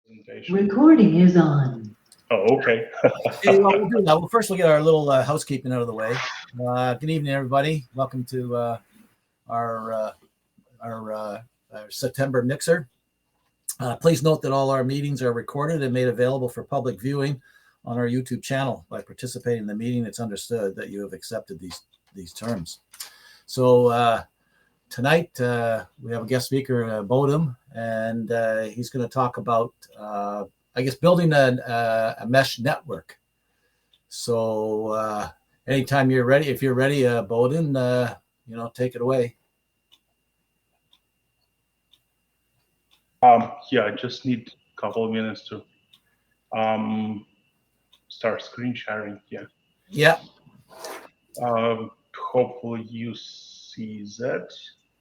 Presentation. Recording is on. Oh, okay. Okay, well, we'll do that. Well, first we'll get our little housekeeping out of the way. Good evening, everybody. Welcome to our, uh, our September mixer. Please note that all our meetings are recorded and made available for public viewing on our YouTube channel. By participating in the meeting, it's understood that you have accepted these terms. So tonight we have a guest speaker, Bodum, and he's going to talk about building a mesh network. So anytime you're ready, if you're ready, Bowden, take it away. Yeah, I just need a couple of minutes to start screen sharing. Yeah. Yeah. Hopefully you see that.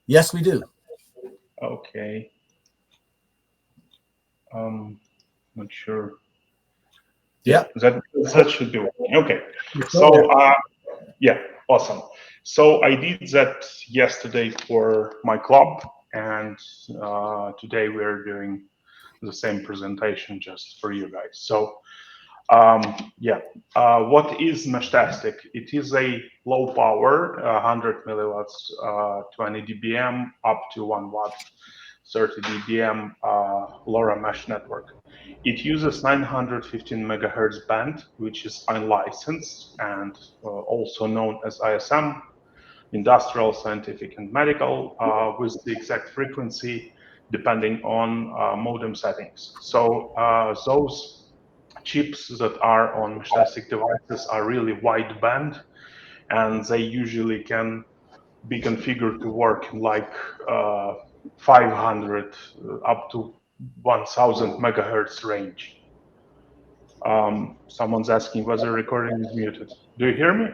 Yes, we do. Okay. Not sure. Yeah. That should be working. Okay. So yeah, awesome. So I did that yesterday for my club, and today we're doing the same presentation just for you guys. So what is Meshtastic? It is a low power, 100 milliwatts, 20 dBm up to 1 watt, 30 dBm LoRa mesh network. It uses 915 megahertz band, which is unlicensed and also known as ISM, industrial, scientific, and medical, with the exact frequency depending on modem settings. So those chips that are on Meshtastic devices are really wideband, and they usually can be configured to work in like 500 up to 1000 megahertz range. Someone's asking whether the recording is muted. Do you hear me?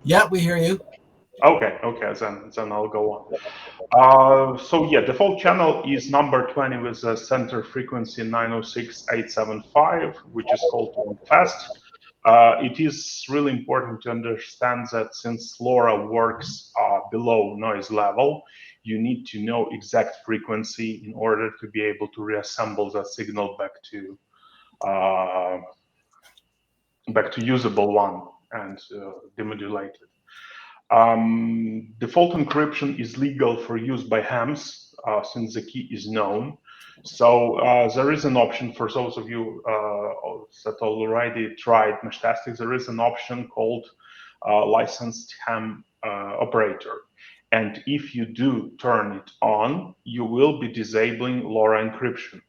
Yeah, we hear you. Okay, then I'll go on. So yeah, default channel is number 20 with a center frequency 906.875, which is called on fast. It is really important to understand that since LoRa works below noise level, you need to know exact frequency in order to be able to reassemble that signal back to usable one and demodulate it. Default encryption is legal for use by hams since the key is known. So there is an option for those of you that already tried Meshtastic. There is an option called licensed ham operator. And if you do turn it on, you will be disabling LoRa encryption.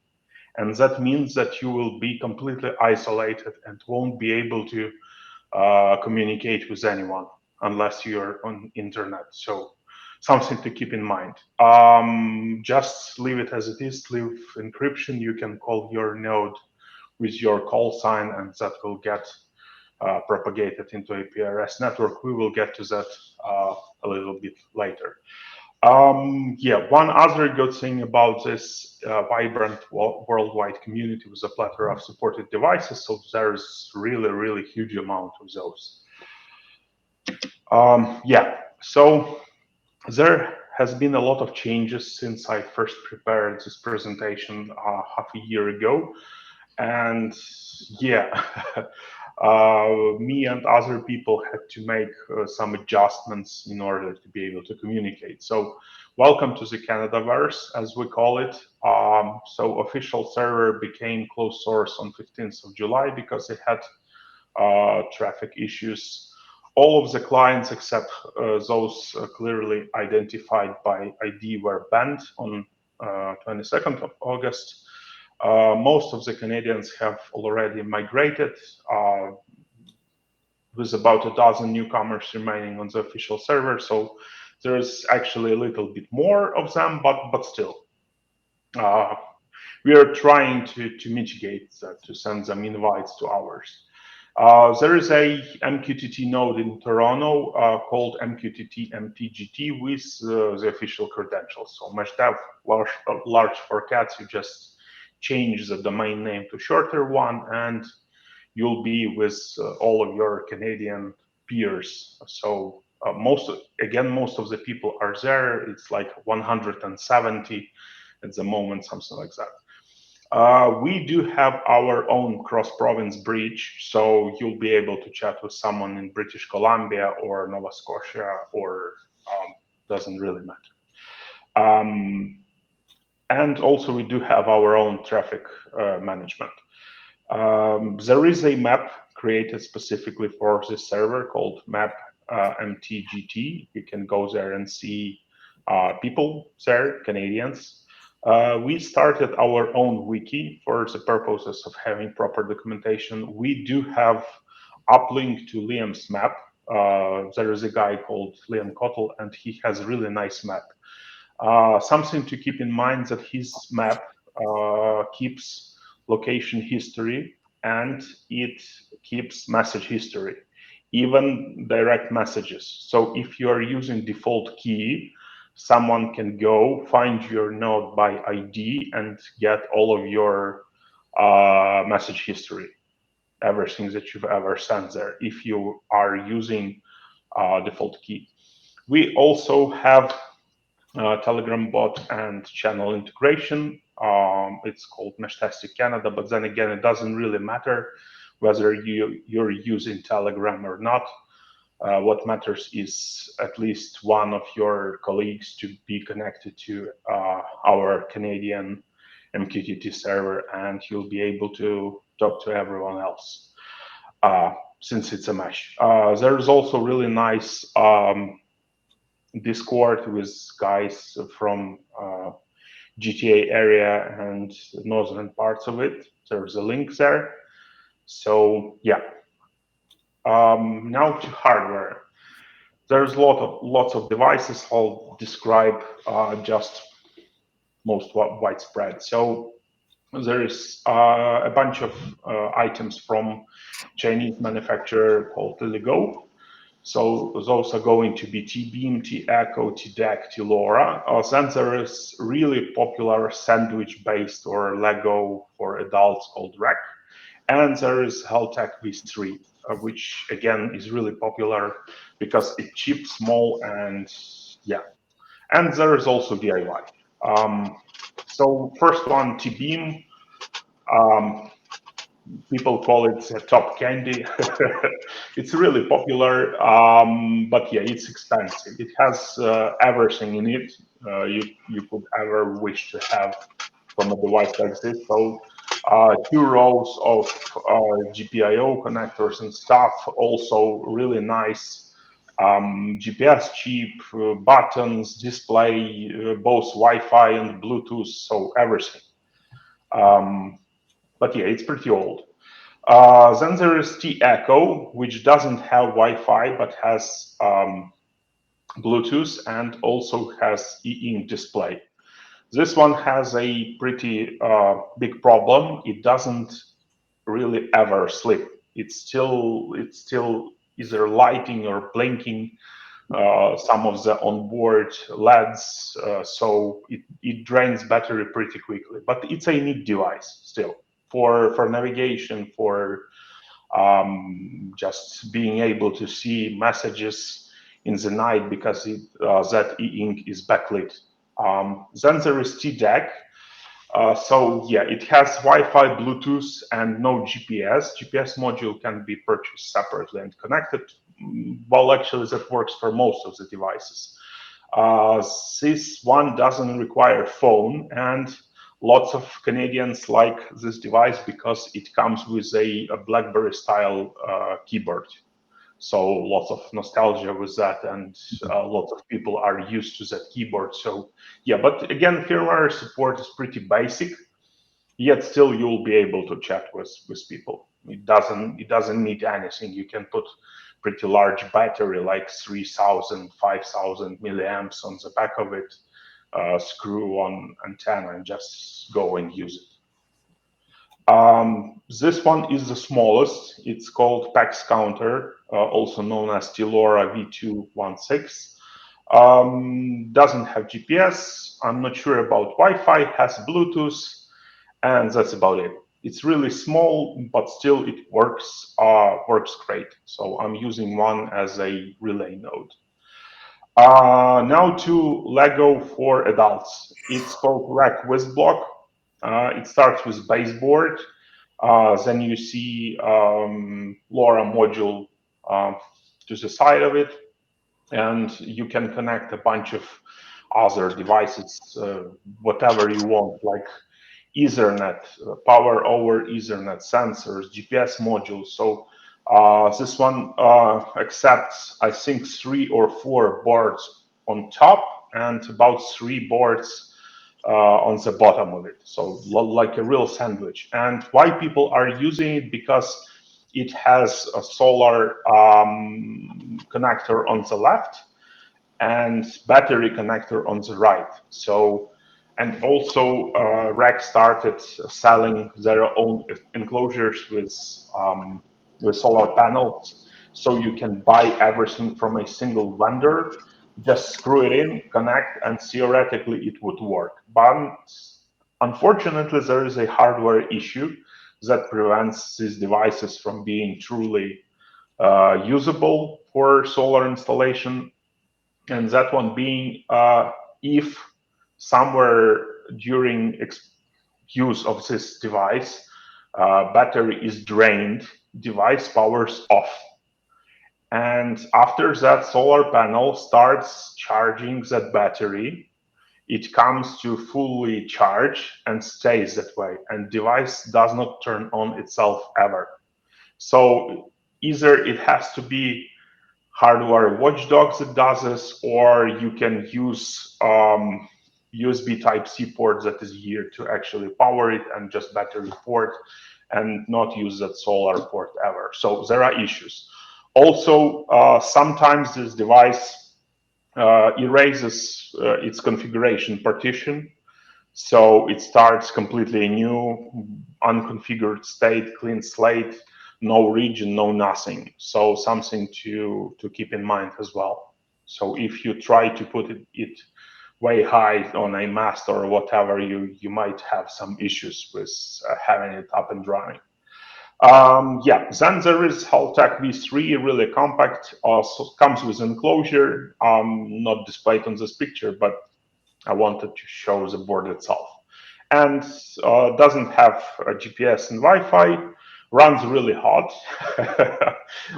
And that means that you will be completely isolated and won't be able to communicate with anyone unless you're on internet. So something to keep in mind. Just leave it as it is, leave encryption. You can call your node with your call sign, and that will get propagated into a PRS network. We will get to that a little bit later. One other good thing about this vibrant worldwide community with a plethora of supported devices, so there's really huge amount of those. So there has been a lot of changes since I first prepared this presentation half a year ago. And me and other people had to make some adjustments in order to be able to communicate. So welcome to the Canadaverse, as we call it. So official server became closed source on 15th of July because it had traffic issues. All of the clients except those clearly identified by ID were banned on 22nd of August. Most of the Canadians have already migrated, with about a dozen newcomers remaining on the official server. So there's actually a little bit more of them, but still. We are trying to mitigate that, to send them invites to ours. There is a MQTT node in Toronto called MQTT MTGT with the official credentials. So Meshdev large for cats, you just change the domain name to shorter one, and you'll be with all of your Canadian peers. So most of the people are there. It's like 170 at the moment, something like that. We do have our own cross-province bridge, so you'll be able to chat with someone in British Columbia or Nova Scotia, or doesn't really matter. And also, we do have our own traffic management. There is a map created specifically for this server called map MTGT. You can go there and see people there, Canadians. We started our own wiki for the purposes of having proper documentation. We do have uplink to Liam's map. There is a guy called Liam Cottle, and he has a really nice map. Something to keep in mind that his map keeps location history and it keeps message history, even direct messages. So if you are using default key, someone can go find your node by ID and get all of your message history, everything that you've ever sent there, if you are using default key. We also have Telegram bot and channel integration. It's called Meshtastic Canada, but then again, it doesn't really matter whether you're using Telegram or not. What matters is at least one of your colleagues to be connected to our Canadian MQTT server, and you'll be able to talk to everyone else since it's a mesh. There's also really nice Discord with guys from GTA area and northern parts of it. There's a link there. So yeah. Now to hardware. There's lots of devices. I'll describe just most widespread. So there is a bunch of items from Chinese manufacturer called Lego. So those are going to be T-Beam, T-Echo, T-Deck, T-LoRa. Then there is really popular sandwich-based or Lego for adults called REC. And there is Heltec V3, which again is really popular because it's cheap, small, and yeah. And there is also DIY. So first one, T-Beam. People call it top candy. It's really popular, but yeah, it's expensive. It has everything in it you could ever wish to have from a device like this. So 2 rows of GPIO connectors and stuff. Also really nice GPS chip, buttons, display, both Wi-Fi and Bluetooth, so everything. But yeah, it's pretty old. Then there is T-Echo, which doesn't have Wi-Fi but has Bluetooth and also has e-ink display. This one has a pretty big problem. It doesn't really ever sleep. It's still either lighting or blinking some of the onboard LEDs, so it drains battery pretty quickly. But it's a neat device still for navigation, for just being able to see messages in the night because that e-ink is backlit. Then there is T-Deck. So yeah, it has Wi-Fi, Bluetooth, and no GPS. GPS module can be purchased separately and connected. Well, actually, that works for most of the devices. This one doesn't require phone, and lots of Canadians like this device because it comes with a BlackBerry style keyboard. So lots of nostalgia with that, and lots of people are used to that keyboard. So yeah, but again, firmware support is pretty basic, yet still you'll be able to chat with people. It doesn't need anything. You can put pretty large battery like 3,000, 5,000 milliamps on the back of it, screw on antenna and just go and use it. This one is the smallest. It's called PAX Counter, also known as T-LoRa V216. Doesn't have GPS. I'm not sure about Wi-Fi, has Bluetooth, and that's about it. It's really small, but still it works great. So I'm using one as a relay node. Now to Lego for adults. It's called REC WizBlock. It starts with baseboard. Then you see LoRa module um, to the side of it, and you can connect a bunch of other devices, whatever you want, like Ethernet, power over Ethernet sensors, GPS modules. So this one accepts, I think, 3 or 4 boards on top and about 3 boards on the bottom of it. So like a real sandwich. And why people are using it? Because it has a solar connector on the left and battery connector on the right. So, and also Rex started selling their own enclosures with solar panels. So you can buy everything from a single vendor, just screw it in, connect, and theoretically it would work. But unfortunately, there is a hardware issue that prevents these devices from being truly usable for solar installation, and that one being if somewhere during use of this device battery is drained, device powers off, and after that solar panel starts charging that battery, it comes to fully charge and stays that way, and device does not turn on itself ever. So either it has to be hardware watchdogs that does this, or you can use USB Type-C port that is here to actually power it and just battery port and not use that solar port ever. So there are issues. Also, sometimes this device erases its configuration partition. So it starts completely new, unconfigured state, clean slate, no region, no nothing. So something to keep in mind as well. So if you try to put it way high on a mast or whatever, you might have some issues with having it up and running. Yeah, then there is Haltech V3, really compact, also comes with enclosure, not displayed on this picture, but I wanted to show the board itself. And doesn't have a GPS and Wi-Fi, runs really hot.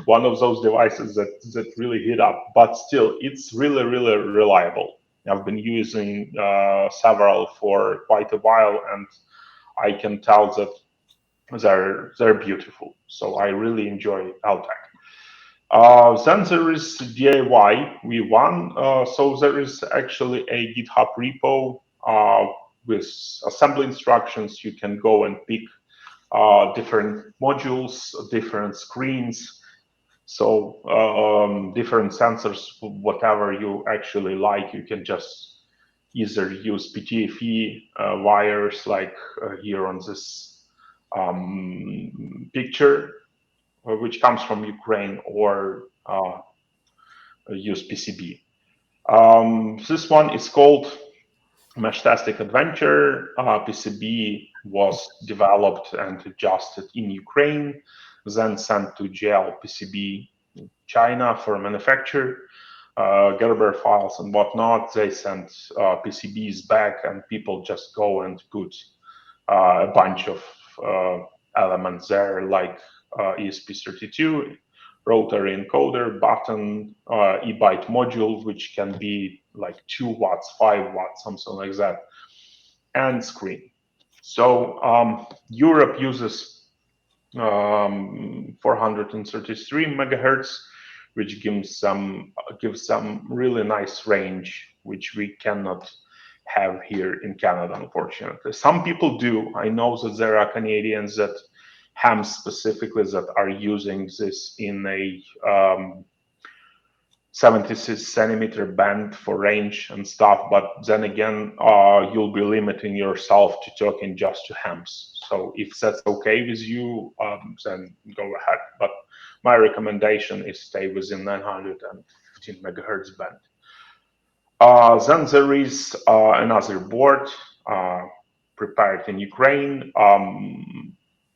One of those devices that really heat up, but still, it's really, really reliable. I've been using several for quite a while, and I can tell that they're beautiful. So I really enjoy Altec. Then there is DIY V1. So there is actually a GitHub repo with assembly instructions. You can go and pick different modules, different screens, so different sensors, whatever you actually like. You can just either use PTFE wires like here on this picture, which comes from Ukraine, or use PCB. This one is called Meshtastic Adventure. PCB was developed and adjusted in Ukraine, then sent to GL PCB China for manufacture. Gerber files and whatnot, they sent PCBs back, and people just go and put a bunch of elements there, like ESP32, rotary encoder, button, e-byte module, which can be like 2 watts, 5 watts, something like that, and screen. So Europe uses 433 megahertz, which gives some really nice range, which we cannot have here in Canada, unfortunately. Some people do. I know that there are Canadians that hams specifically that are using this in a 76 centimeter band for range and stuff, but then again, you'll be limiting yourself to talking just to hams. So if that's okay with you, then go ahead. But my recommendation is stay within 915 megahertz band. Then there is another board prepared in Ukraine,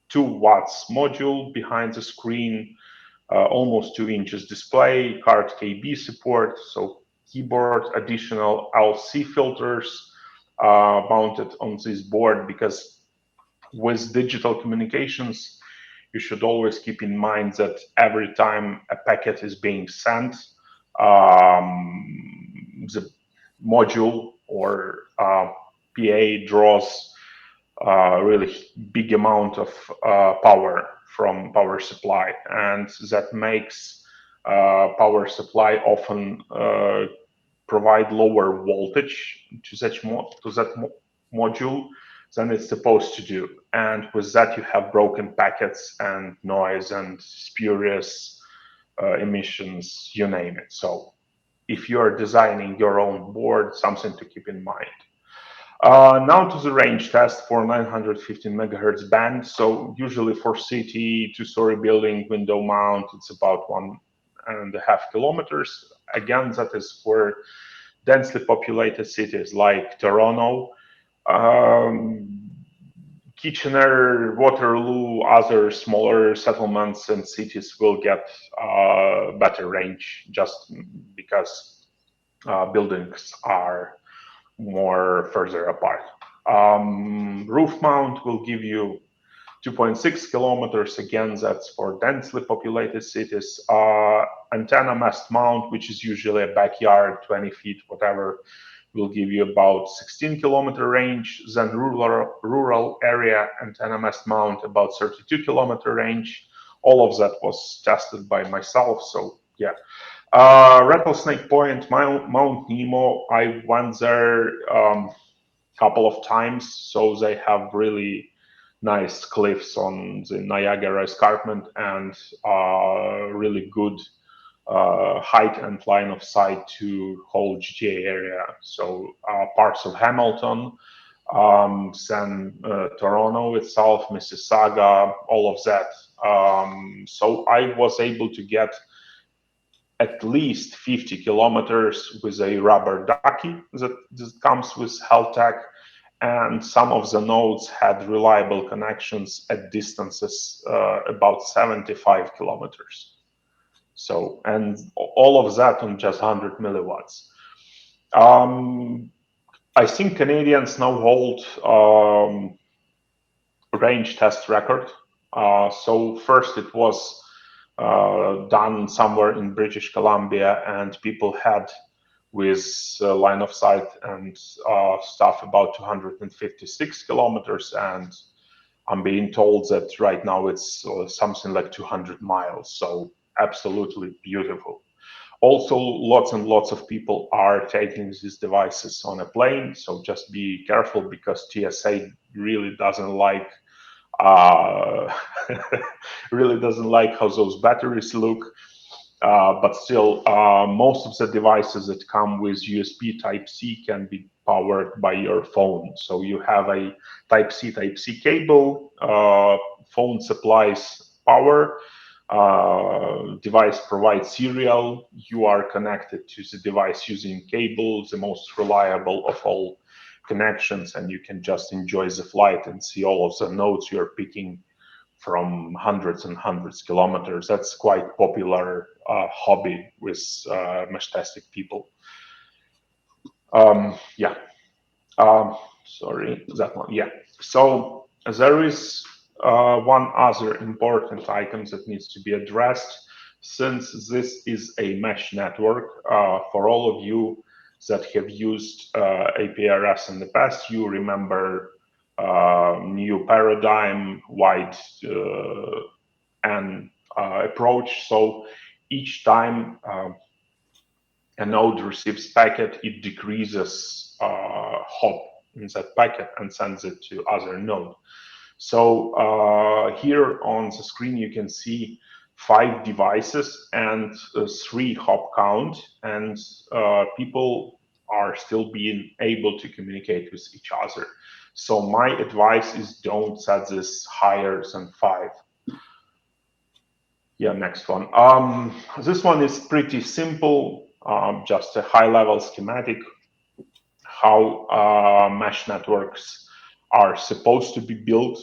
2 watts module behind the screen, almost 2 inches display, card KB support, so keyboard, additional LC filters mounted on this board, because With digital communications, you should always keep in mind that every time a packet is being sent, the module or PA draws a really big amount of power from power supply, and that makes power supply often provide lower voltage to that module than it's supposed to do. And with that, you have broken packets and noise and spurious emissions, you name it. So if you are designing your own board, something to keep in mind. Now to the range test for 915 megahertz band. So usually for city, two-story building, window mount, it's about 1.5 kilometers. Again, that is for densely populated cities like Toronto, Kitchener, Waterloo, other smaller settlements and cities will get better range just because buildings are more further apart. Roof mount will give you 2.6 kilometers. Again, that's for densely populated cities. Antenna mast mount, which is usually a backyard, 20 feet, whatever, will give you about 16-kilometer range. Then rural area antenna mast mount, about 32-kilometer range. All of that was tested by myself, so yeah. Rattlesnake Point, Mount Nemo, I went there couple of times, so they have really nice cliffs on the Niagara Escarpment and really good height and line of sight to whole GTA area. So parts of Hamilton, then Toronto itself, Mississauga, all of that. So I was able to get at least 50 kilometers with a rubber ducky that comes with HealthTech, and some of the nodes had reliable connections at distances about 75 kilometers. So, and all of that on just 100 milliwatts. I think Canadians now hold range test record. So first it was done somewhere in British Columbia, and people had with line of sight and stuff about 256 kilometers, and I'm being told that right now it's something like 200 miles. So absolutely beautiful. Also, lots and lots of people are taking these devices on a plane, so just be careful because TSA really doesn't like uh, really doesn't like how those batteries look. But still, most of the devices that come with USB Type-C can be powered by your phone. So you have a Type-C cable, phone supplies power, device provides serial, you are connected to the device using cable, the most reliable of all connections, and you can just enjoy the flight and see all of the nodes you're picking from hundreds and hundreds of kilometers. That's quite popular hobby with meshtastic people. Yeah. Sorry, that one. Yeah. So there is one other important item that needs to be addressed. Since this is a mesh network, for all of you that have used APRS in the past, you remember new paradigm, wide N approach. So each time a node receives packet, it decreases hop in that packet and sends it to other node. So here on the screen you can see 5 devices and 3 hop count, and people are still being able to communicate with each other. So my advice is don't set this higher than 5. Yeah, next one. This one is pretty simple, just a high-level schematic, how mesh networks are supposed to be built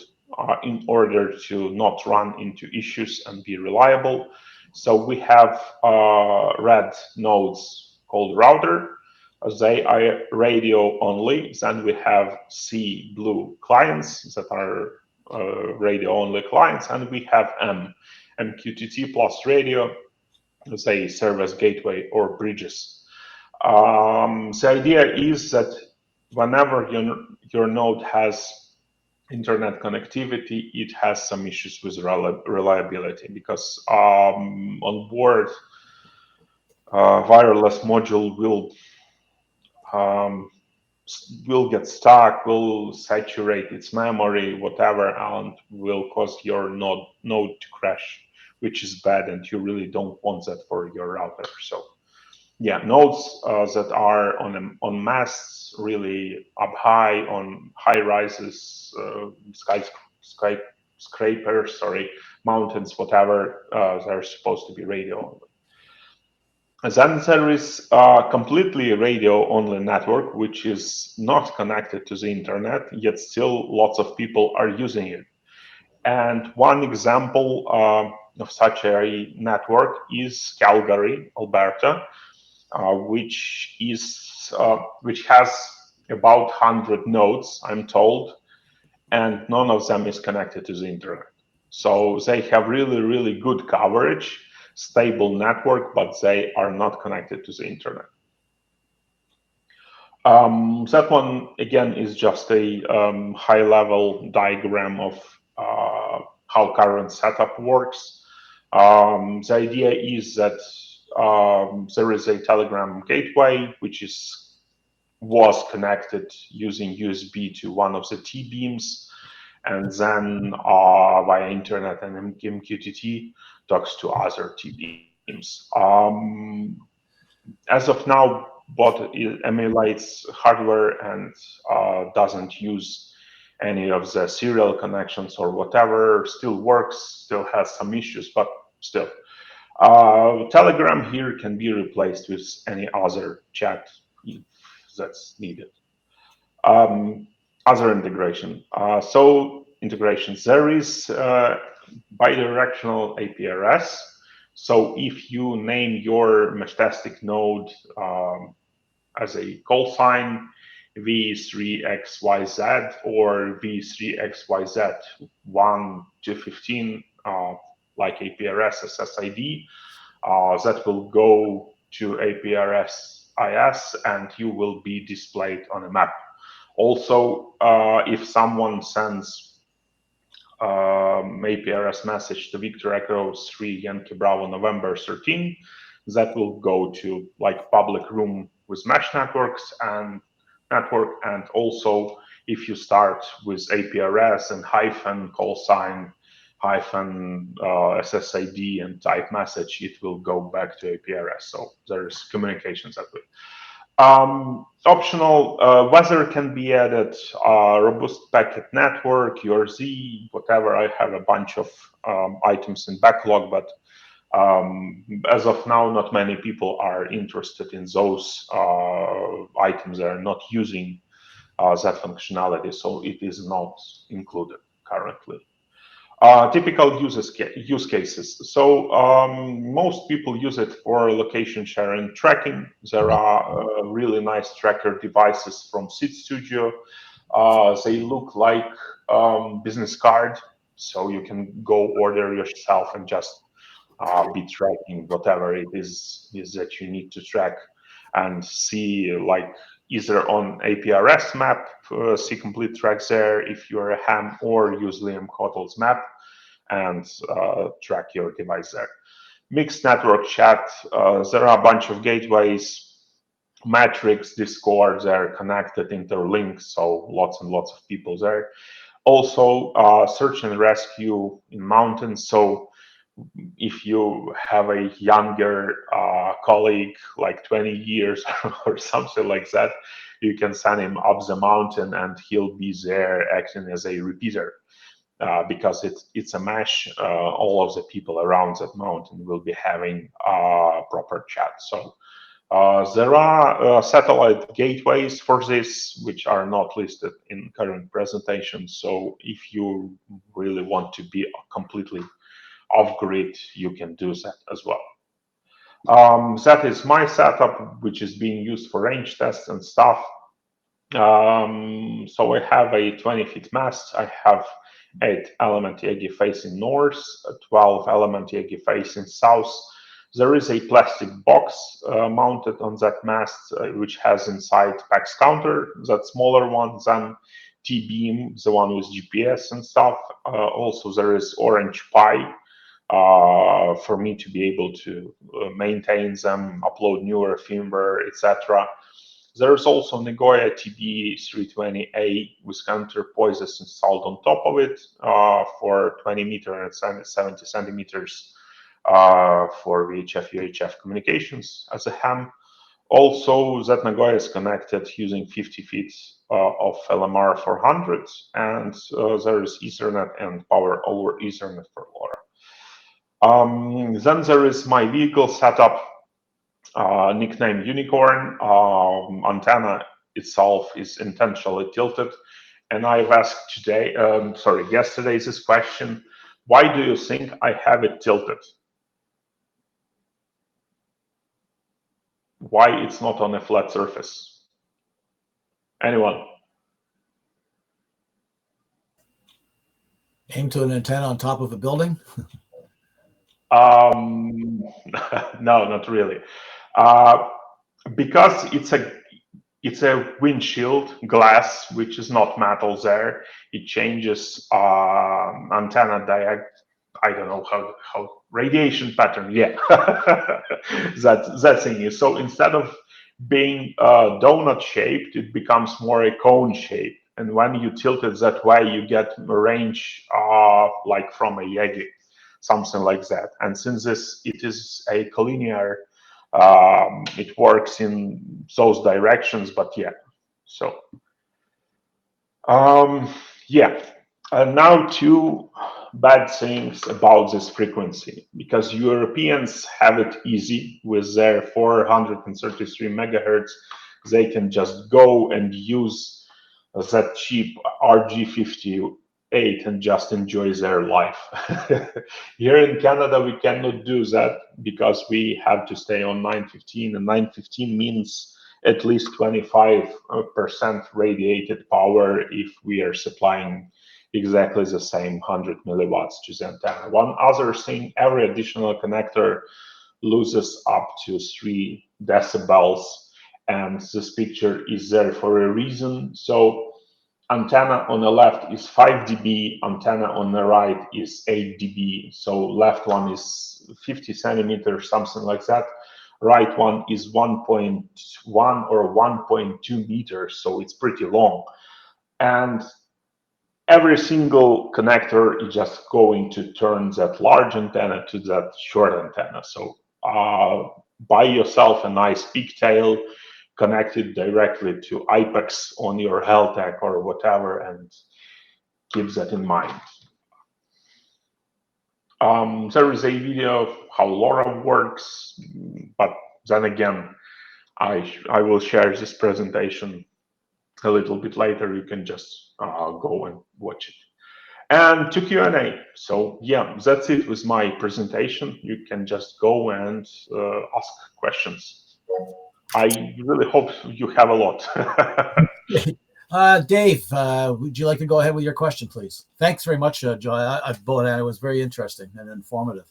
in order to not run into issues and be reliable. So we have red nodes called router. They are radio only. Then we have C blue clients that are radio-only clients, and we have MQTT plus radio. They serve as gateway or bridges. The idea is that whenever your node has internet connectivity, it has some issues with reliability, because on board wireless module will get stuck, will saturate its memory, whatever, and will cause your node to crash, which is bad, and you really don't want that for your router. So yeah, nodes that are on masts, really up high, on high rises, skyscrapers, mountains, whatever, they're supposed to be radio only. Then there is a completely radio-only network, which is not connected to the internet, yet still lots of people are using it. And one example of such a network is Calgary, Alberta, which has about 100 nodes, I'm told, and none of them is connected to the internet. So they have really, really good coverage, stable network, but they are not connected to the internet. That one, again, is just a high-level diagram of how current setup works. The idea is that there is a Telegram gateway, which was connected using USB to one of the T-beams, and then via internet and MQTT talks to other T-beams. As of now, bot emulates hardware and doesn't use any of the serial connections or whatever. Still works, still has some issues, but still. Telegram here can be replaced with any other chat if that's needed. Other integration. Integrations. There is bidirectional APRS. So if you name your Meshtastic node as a call sign V3XYZ or V3XYZ1 to 15, like APRS SSID, that will go to APRS IS, and you will be displayed on a map. Also, if someone sends APRS message to Victor Echo 3 Yankee Bravo November 13, that will go to like public room with mesh networks and also if you start with APRS and hyphen call sign hyphen SSID and type message, it will go back to APRS. So there's communications that way. Optional weather can be added, robust packet network, URZ, whatever. I have a bunch of items in backlog, but as of now, not many people are interested in those items. They are not using that functionality, so it is not included currently. Typical use cases. So most people use it for location sharing tracking. There are really nice tracker devices from Seed Studio. They look like business card, so you can go order yourself and just be tracking whatever it is that you need to track, and see like either on APRS map, see complete tracks there if you're a ham, or use Liam Kotel's map and track your device there. Mixed network chat, there are a bunch of gateways, Matrix, Discord, they're connected, interlinked, so lots and lots of people there. Also, search and rescue in mountains. So if you have a younger colleague, like 20 years or something like that, you can send him up the mountain and he'll be there acting as a repeater. Because it's a mesh, all of the people around that mountain will be having proper chat. So there are satellite gateways for this, which are not listed in current presentation. So if you really want to be completely off-grid, you can do that as well. That is my setup, which is being used for range tests and stuff. So I have a 20-feet mast. I have 8-element Yagi facing north, 12-element Yagi facing south. There is a plastic box mounted on that mast, which has inside PAX counter, that smaller one than T-beam, the one with GPS and stuff. Also, there is orange Pi for me to be able to maintain them, upload newer firmware, etc. There's also Nagoya TB320A with counterpoises installed on top of it for 20 meters and 70 centimeters for VHF UHF communications as a ham. Also, that Nagoya is connected using 50 feet of LMR 400, and there is Ethernet and power over Ethernet for LoRa. Then there is my vehicle setup, nicknamed Unicorn. Antenna itself is intentionally tilted, and I've asked yesterday this question: why do you think I have it tilted? Why it's not on a flat surface? Anyone? Aim to an antenna on top of a building? No, not really. Because it's a windshield glass, which is not metal there. It changes antenna I don't know how radiation pattern. Yeah, that thing is. So instead of being donut shaped, it becomes more a cone shape. And when you tilt it that way, you get a range like from a Yagi, something like that. And since it is a collinear, it works in those directions. But yeah, so yeah. Now two bad things about this frequency, because Europeans have it easy with their 433 megahertz. They can just go and use that cheap RG58 and just enjoy their life. Here in Canada, we cannot do that because we have to stay on 915, and 915 means at least 25% radiated power if we are supplying exactly the same 100 milliwatts to the antenna. One other thing, every additional connector loses up to 3 decibels, and this picture is there for a reason. So antenna on the left is 5 dB, antenna on the right is 8 dB. So left one is 50 centimeters, something like that. Right one is 1.1 or 1.2 meters, so it's pretty long. And every single connector is just going to turn that large antenna to that short antenna. So buy yourself a nice pigtail, connect it directly to IPEX on your Heltec or whatever, and keep that in mind. There is a video of how LoRa works, but then again, I will share this presentation a little bit later. You can just go and watch it. And to Q&A. So yeah, that's it with my presentation. You can just go and ask questions. I really hope you have a lot. Dave, would you like to go ahead with your question, please? Thanks very much, Joe. It was very interesting and informative.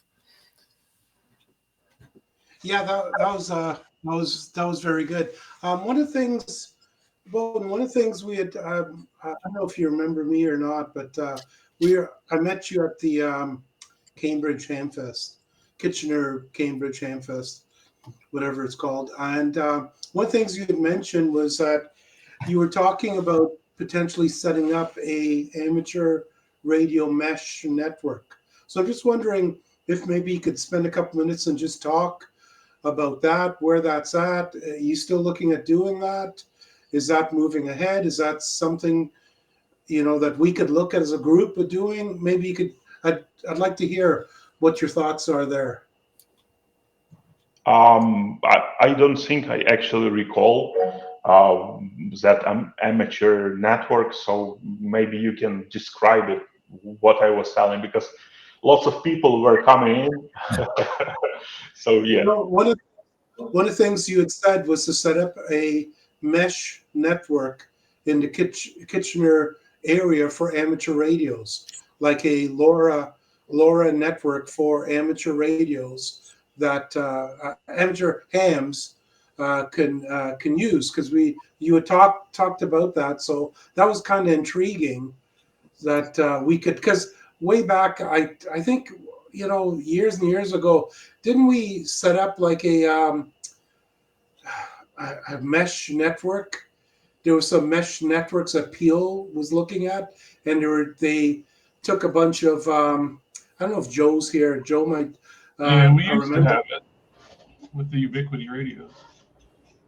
Yeah, that was very good. One of the things we had, I don't know if you remember me or not, but I met you at the Cambridge Hamfest, Kitchener Cambridge Hamfest, whatever it's called. And one of the things you had mentioned was that you were talking about potentially setting up a amateur radio mesh network. So I'm just wondering if maybe you could spend a couple minutes and just talk about that, where that's at. Are you still looking at doing that? Is that moving ahead? Is that something, that we could look at as a group of doing? Maybe you could, I'd like to hear what your thoughts are there. I don't think I actually recall that amateur network, so maybe you can describe it, what I was telling, because lots of people were coming in. So yeah. One of the things you had said was to set up a mesh network in the Kitchener area for amateur radios. like a LoRa network for amateur radios that amateur hams can use, because you had talked about that, so that was kind of intriguing that we could, because way back I think years and years ago, didn't we set up like a mesh network? There was some mesh networks that Peel was looking at, and they took a bunch of I don't know if Joe's here. Joe might Yeah, we used to remember. have it with the Ubiquity radios.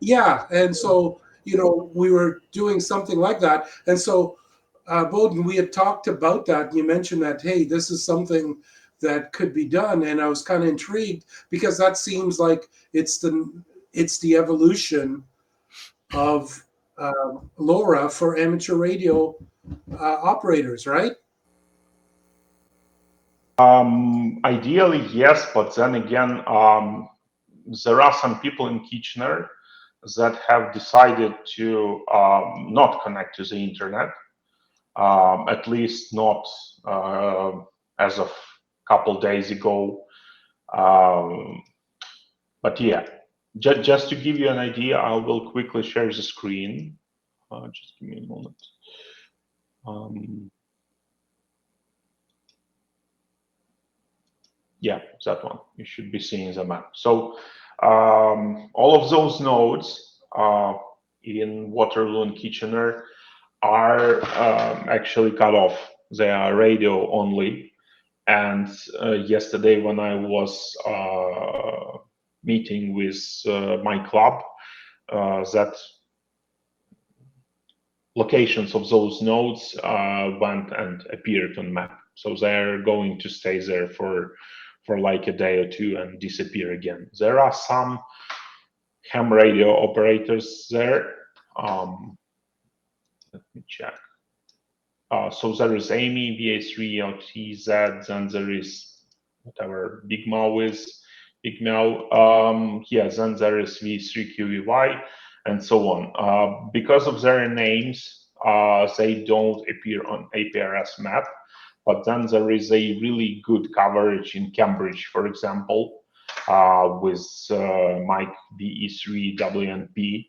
Yeah, and so we were doing something like that, and so Bowden, we had talked about that. And you mentioned that, hey, this is something that could be done, and I was kind of intrigued because that seems like it's the evolution of LoRa for amateur radio operators, right? Ideally, yes, but then again, there are some people in Kitchener that have decided to not connect to the internet, at least not as of a couple days ago. But yeah, just to give you an idea, I will quickly share the screen. Just give me a moment. Yeah, that one. You should be seeing the map. So all of those nodes in Waterloo and Kitchener are actually cut off. They are radio only. And yesterday, when I was meeting with my club, that locations of those nodes went and appeared on map. So they're going to stay there for like a day or two and disappear again. There are some ham radio operators there. Let me check. So there is Amy, VA3, LTZ, then there is whatever Big Mau is, Big Mau. Yeah, then there is V3QVY and so on. Because of their names, they don't appear on APRS map. But then there is a really good coverage in Cambridge, for example, with Mike BE3WNP.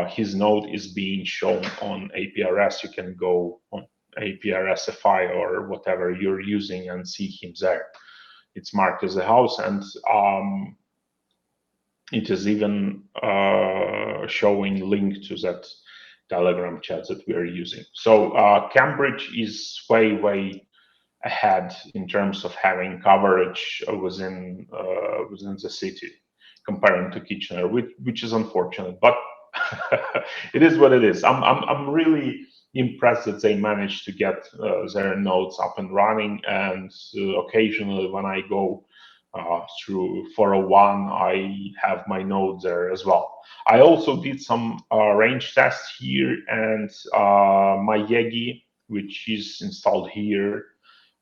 His node is being shown on APRS. You can go on APRSFI or whatever you're using and see him there. It's marked as a house, and it is even showing link to that Telegram chat that we are using. So Cambridge is way ahead in terms of having coverage within the city, comparing to Kitchener, which is unfortunate, but it is what it is. I'm really impressed that they managed to get their nodes up and running, and occasionally when I go through 401, I have my node there as well. I also did some range tests here, and my Yegi, which is installed here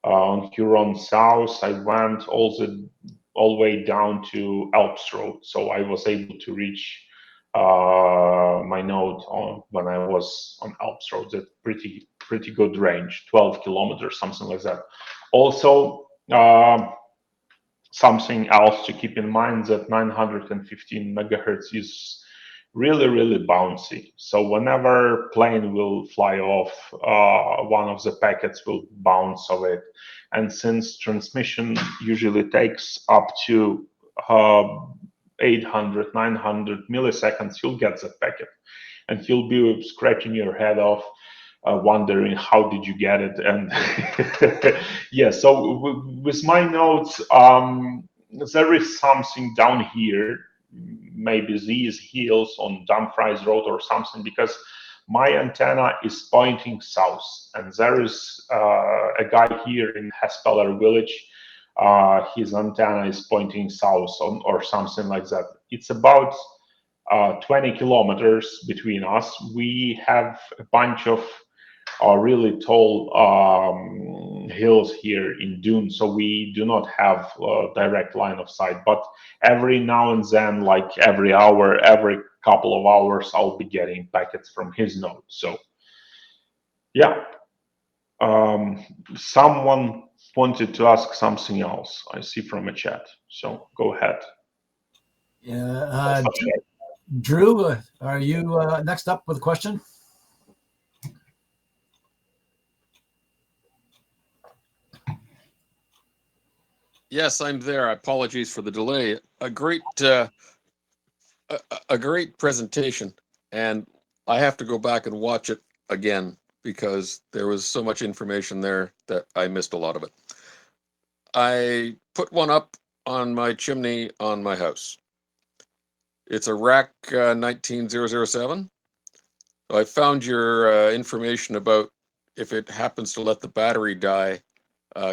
on Huron South, I went all the way down to Alps Road, so I was able to reach my node when I was on Alps Road. That's pretty good range, 12 kilometers, something like that. Also, something else to keep in mind, that 915 megahertz is really bouncy. So whenever plane will fly off, one of the packets will bounce of it. And since transmission usually takes up to 800, 900 milliseconds, you'll get the packet, and you'll be scratching your head off, wondering how did you get it. And yeah, so with my notes, there is something down here, maybe these hills on Dumfries Road or something, because my antenna is pointing south, and there is a guy here in Haspeller village. His antenna is pointing south or something like that. It's about 20 kilometers between us. We have a bunch of really tall hills here in Dune, so we do not have a direct line of sight. But every now and then, like every hour, every couple of hours, I'll be getting packets from his node. So yeah, Someone wanted to ask something else. I see from a chat. So go ahead. Yeah, Drew, are you next up with a question? Yes, I'm there. Apologies for the delay. A great presentation, and I have to go back and watch it again because there was so much information there that I missed a lot of it. I put one up on my chimney on my house. It's a rack 19007. I found your information about if it happens to let the battery die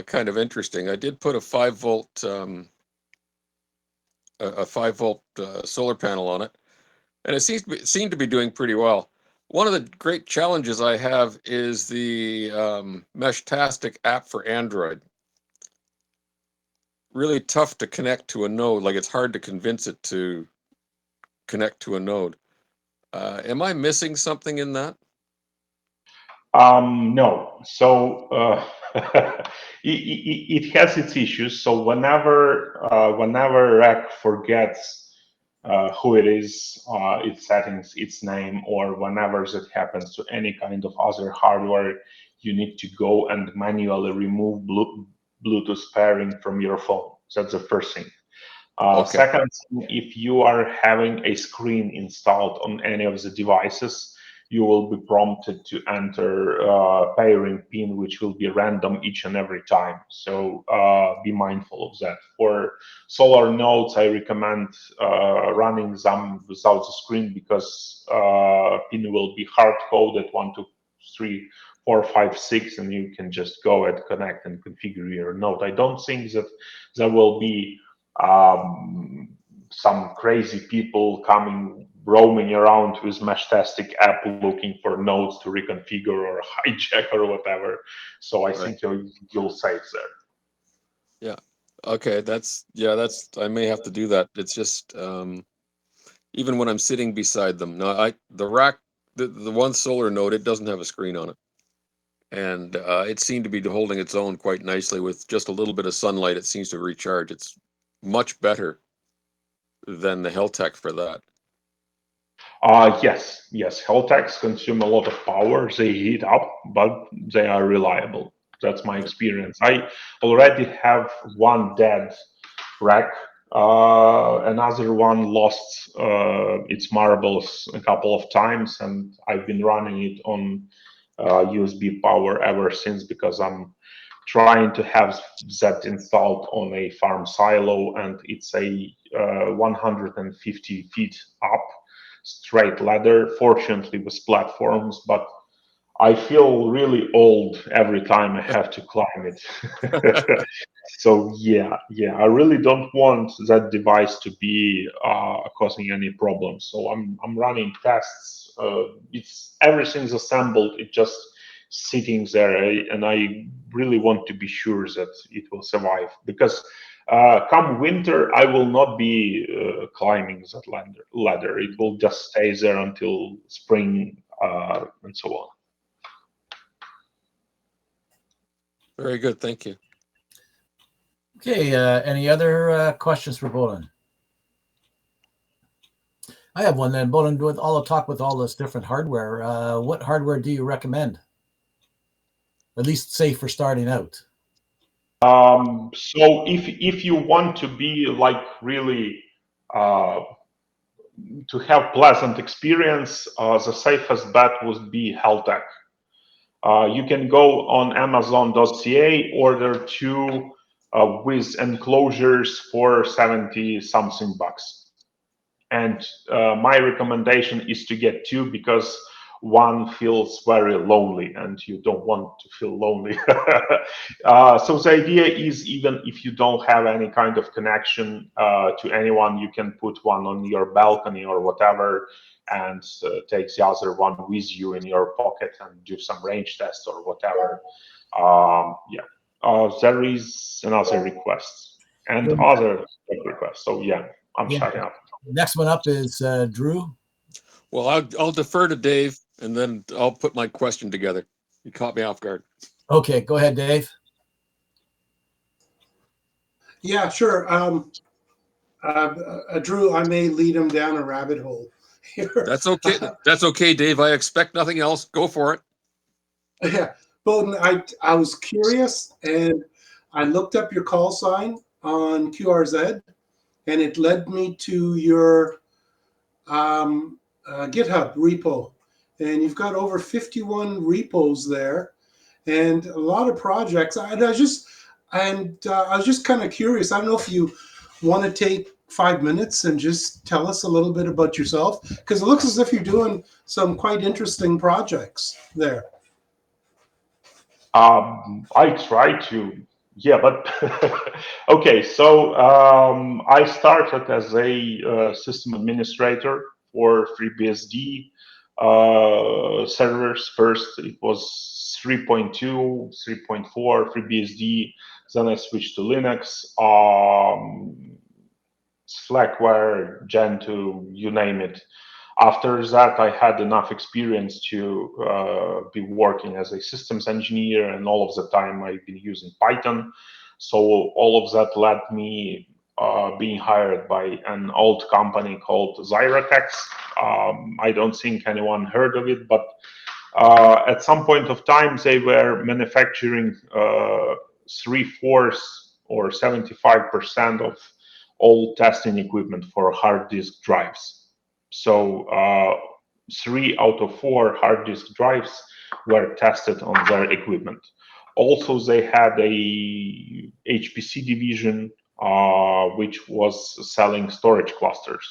kind of interesting. I did put a 5-volt a 5-volt solar panel on it, and it seemed to be doing pretty well. One of the great challenges I have is the Meshtastic app for Android. Really tough to connect to a node. Like, it's hard to convince it to connect to a node. Am I missing something in that? No. So it has its issues. So whenever Rack forgets who it is, its settings, its name, or whenever that happens to any kind of other hardware, you need to go and manually remove Bluetooth pairing from your phone. That's the first thing. Okay. Second, if you are having a screen installed on any of the devices, you will be prompted to enter pairing pin, which will be random each and every time. So be mindful of that. For solar nodes, I recommend running them without the screen because pin will be hard-coded 1, 2, 3, 4, 5, 6, and you can just go and connect and configure your node. I don't think that there will be some crazy people roaming around with Meshtastic app looking for nodes to reconfigure or hijack or whatever. So I think you'll save there. Yeah. Okay. That's I may have to do that. It's just even when I'm sitting beside them. No, the rack, the one solar node, it doesn't have a screen on it, and it seemed to be holding its own quite nicely with just a little bit of sunlight. It seems to recharge. It's much better than the Heltec for that. Yes. Heltecs consume a lot of power. They heat up, but they are reliable. That's my experience. I already have one dead rack. Another one lost its marbles a couple of times, and I've been running it on USB power ever since because I'm trying to have that installed on a farm silo, and it's a 150 feet up straight ladder, fortunately with platforms, but I feel really old every time I have to climb it. So yeah, I really don't want that device to be causing any problems. So I'm running tests. It's everything's assembled. It just sitting there, and I really want to be sure that it will survive because come winter I will not be climbing that ladder. It will just stay there until spring and so on. Very good. Thank you. Okay. Any other questions for Bolan? I have one then. Bolan, with all the talk with all this different hardware, what hardware do you recommend? At least say for starting out. So if you want to be like really to have pleasant experience, the safest bet would be Heltec. You can go on Amazon.ca, order two with enclosures for 70 something bucks. And my recommendation is to get two because one feels very lonely and you don't want to feel lonely. So the idea is even if you don't have any kind of connection to anyone, you can put one on your balcony or whatever and take the other one with you in your pocket and do some range tests or whatever. There is another request and other requests. So yeah, I'm shutting up. Next one up is Drew. Well, I'll defer to Dave, and then I'll put my question together. You caught me off guard. Okay, go ahead, Dave. Yeah, sure. Drew, I may lead him down a rabbit hole here. That's okay. That's okay, Dave. I expect nothing else. Go for it. Yeah, Bowden, I was curious and I looked up your call sign on QRZ and it led me to your GitHub repo. And you've got over 51 repos there and a lot of projects. I was just kind of curious. I don't know if you want to take 5 minutes and just tell us a little bit about yourself, because it looks as if you're doing some quite interesting projects there. I try to, yeah, but okay. So I started as a system administrator for FreeBSD servers. First, it was 3.2, 3.4 FreeBSD. Then I switched to Linux, Slackware, Gentoo, you name it. After that, I had enough experience to be working as a systems engineer, and all of the time I've been using Python. So all of that led me being hired by an old company called SOAREX. I don't think anyone heard of it, but at some point of time they were manufacturing 3/4 or 75% of all testing equipment for hard disk drives. So 3 out of 4 hard disk drives were tested on their equipment. Also, they had a HPC division which was selling storage clusters.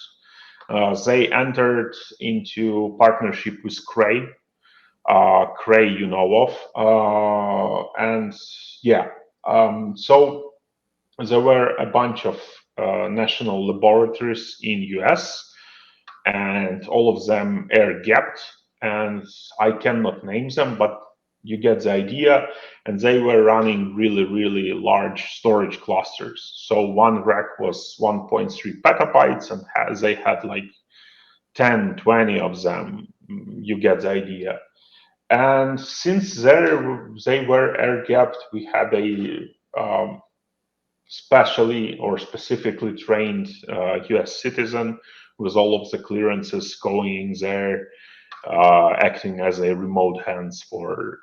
They entered into partnership with Cray. Cray, you know of, and yeah. So there were a bunch of national laboratories in US, and all of them air gapped, and I cannot name them, but you get the idea. And they were running really large storage clusters. So one rack was 1.3 petabytes, and they had like 10, 20 of them. You get the idea. And since they were air gapped, we had a specifically trained US citizen with all of the clearances going there, acting as a remote hands for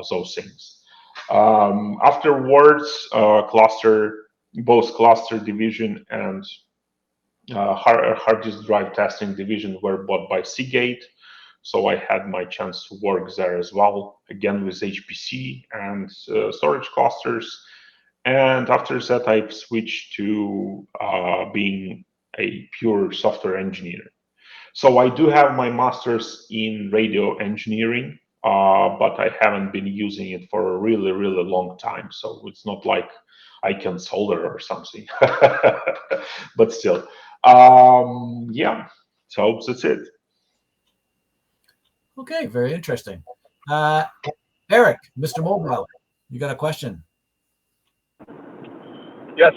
those things. Afterwards, both cluster division and hard disk drive testing division were bought by Seagate. So I had my chance to work there as well, again with HPC and storage clusters. And after that, I've switched to being a pure software engineer. So I do have my master's in radio engineering, but I haven't been using it for a really long time. So it's not like I can solder or something, but still, yeah. So that's it. Okay, very interesting. Eric, Mr. Mobile, you got a question? Yes,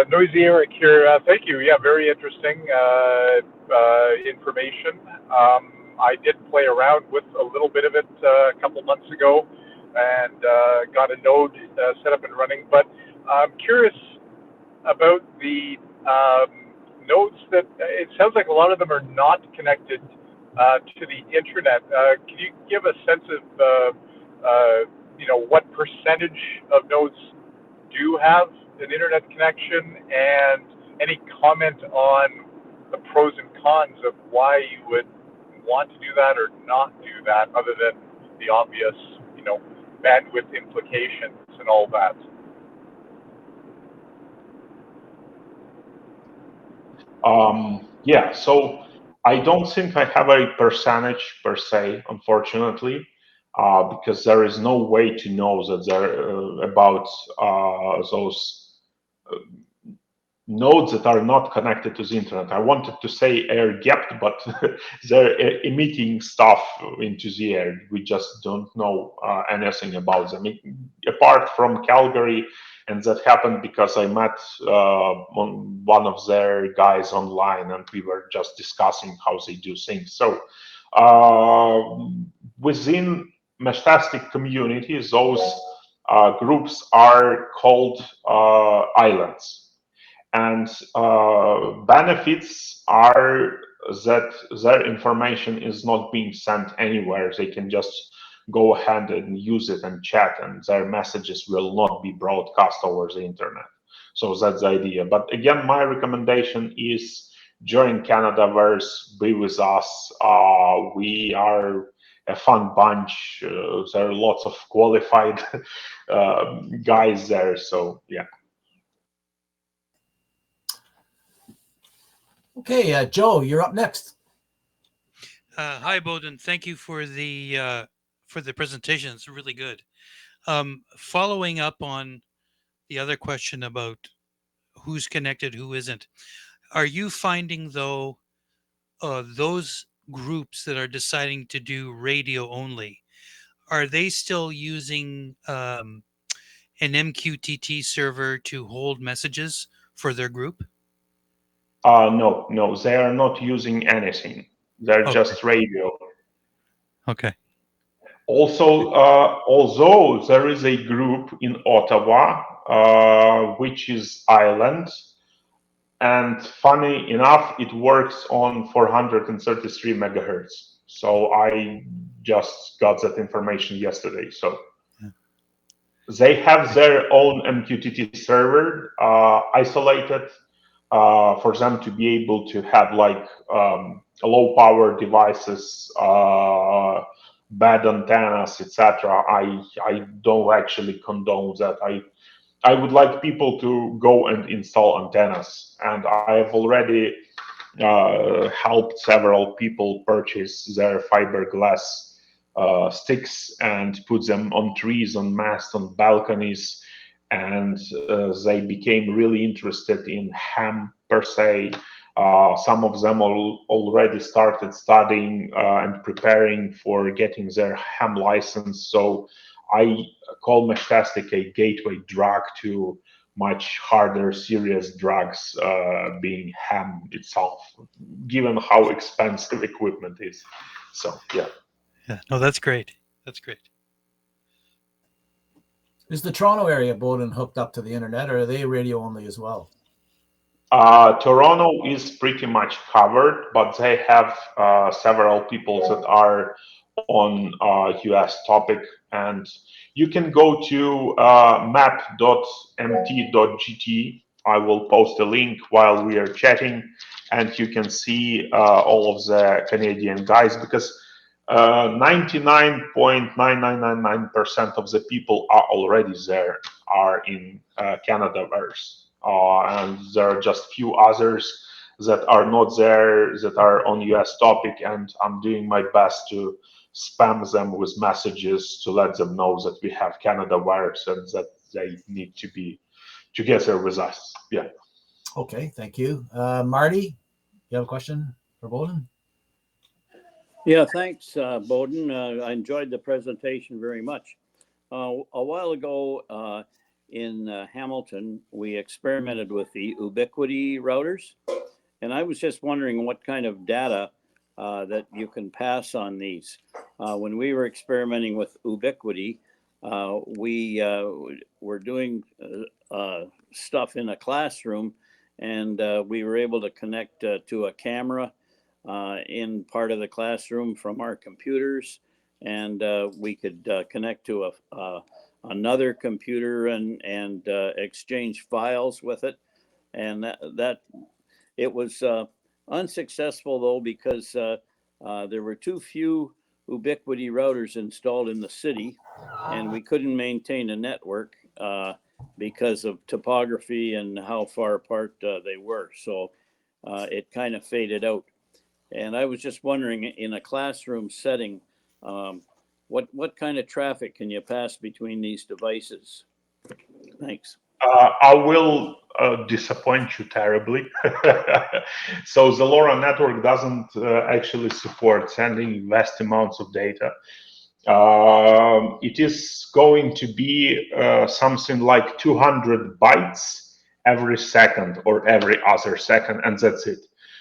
Noisy Eric here. Thank you. Yeah, very interesting information. I did play around with a little bit of it a couple months ago and got a node set up and running. But I'm curious about the nodes that it sounds like a lot of them are not connected to the internet. Can you give a sense of what percentage of nodes do have an internet connection, and any comment on the pros and cons of why you would want to do that or not do that, other than the obvious, bandwidth implications and all that? Yeah, so I don't think I have a percentage per se, unfortunately, because there is no way to know that about those nodes that are not connected to the internet. I wanted to say air gapped, but they're emitting stuff into the air. We just don't know anything about them, apart from Calgary. And that happened because I met one of their guys online, and we were just discussing how they do things. So within Meshtastic community, those groups are called islands, and benefits are that their information is not being sent anywhere. They can just go ahead and use it and chat, and their messages will not be broadcast over the internet. So that's the idea. But again, my recommendation is join Canadaverse, be with us. We are a fun bunch. There are lots of qualified guys there. So yeah. Okay, Joe, you're up next. Hi, Bowden. Thank you for the presentation. It's really good. Following up on the other question about who's connected, who isn't, are you finding though those groups that are deciding to do radio only, are they still using an MQTT server to hold messages for their group? No, no, they are not using anything. They're Okay. just radio. Okay. Also, although there is a group in Ottawa, which is Island, and funny enough, it works on 433 megahertz. So I just got that information yesterday. So they have their own MQTT server, isolated, for them to be able to have like low power devices, bad antennas, etc. I don't actually condone that. I would like people to go and install antennas, and I have already helped several people purchase their fiberglass sticks and put them on trees, on masts, on balconies, and they became really interested in ham per se. Some of them already started studying and preparing for getting their ham license. So I call Meshtastic a gateway drug to much harder, serious drugs, being ham itself, given how expensive equipment is. So yeah. Yeah. No, that's great. That's great. Is the Toronto area, Bowden, hooked up to the internet, or are they radio only as well? Toronto is pretty much covered, but they have several people that are on US topic, and you can go to map.mt.gt. I will post a link while we are chatting, and you can see all of the Canadian guys, because 99.9999% of the people are already there, are in Canadaverse. And there are just few others that are not there, that are on US topic, and I'm doing my best to spam them with messages to let them know that we have Canadaverse and that they need to be together with us. Yeah. Okay, thank you. Marty, you have a question for Bowden? Yeah, thanks, Bowden. I enjoyed the presentation very much. A while ago in Hamilton, we experimented with the Ubiquity routers, and I was just wondering what kind of data that you can pass on these. When we were experimenting with Ubiquity, we were doing stuff in a classroom, and we were able to connect to a camera in part of the classroom from our computers, and we could connect to another computer and exchange files with it. And that it was unsuccessful though, because there were too few Ubiquity routers installed in the city, and we couldn't maintain a network because of topography and how far apart they were. So it kind of faded out. And I was just wondering, in a classroom setting, what kind of traffic can you pass between these devices? Thanks. I will disappoint you terribly. So the LoRa network doesn't actually support sending vast amounts of data. It is going to be something like 200 bytes every second or every other second, and that's it.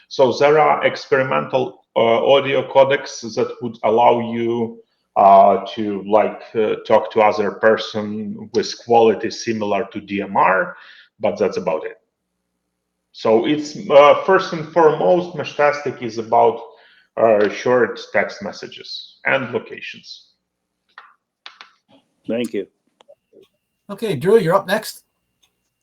So there are experimental audio codecs that would allow you to talk to other person with quality similar to DMR, but that's about it. So it's first and foremost, Meshtastic is about short text messages and locations. Thank you. Okay, Drew, you're up next.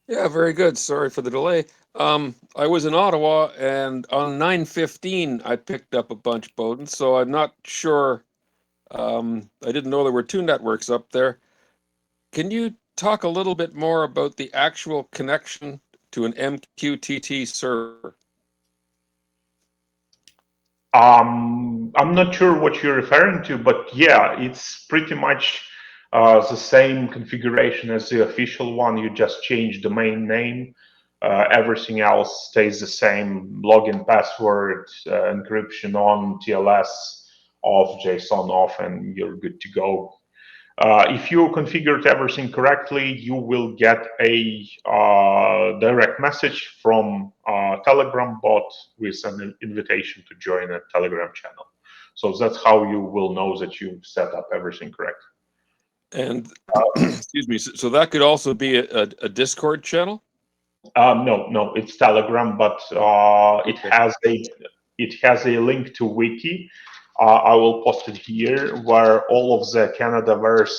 Yeah, very good. Sorry for the delay. I was in Ottawa, and on 9:15, I picked up a bunch, Bowden. So I'm not sure. I didn't know there were two networks up there. Can you talk a little bit more about the actual connection to an MQTT server? I'm not sure what you're referring to, but yeah, it's pretty much the same configuration as the official one. You just change domain name. Everything else stays the same. Login, password, encryption on, TLS off, JSON off, and you're good to go. If you configured everything correctly, you will get a direct message from a Telegram bot with an invitation to join a Telegram channel. So that's how you will know that you set up everything correct. And excuse me, so that could also be a Discord channel? No, it's Telegram, but it has a link to Wiki. I will post it here, where all of the Canadaverse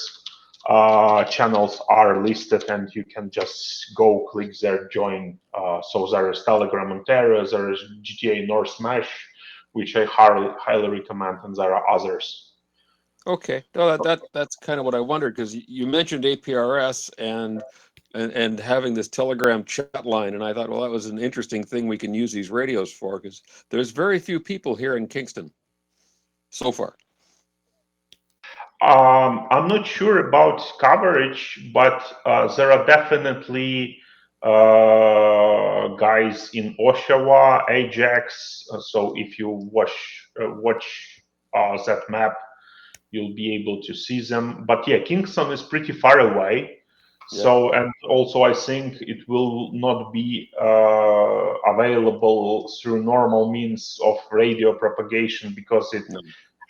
channels are listed, and you can just go click there, join. So there is Telegram Ontario, there is GTA North Mesh, which I highly recommend, and there are others. Okay, no, that's kind of what I wondered, because you mentioned APRS and having this Telegram chat line, and I thought, well, that was an interesting thing we can use these radios for, because there's very few people here in Kingston so far. I'm not sure about coverage, but there are definitely guys in Oshawa, Ajax. So if you watch that map, you'll be able to see them. But yeah, Kingston is pretty far away. So, and also I think it will not be available through normal means of radio propagation, because it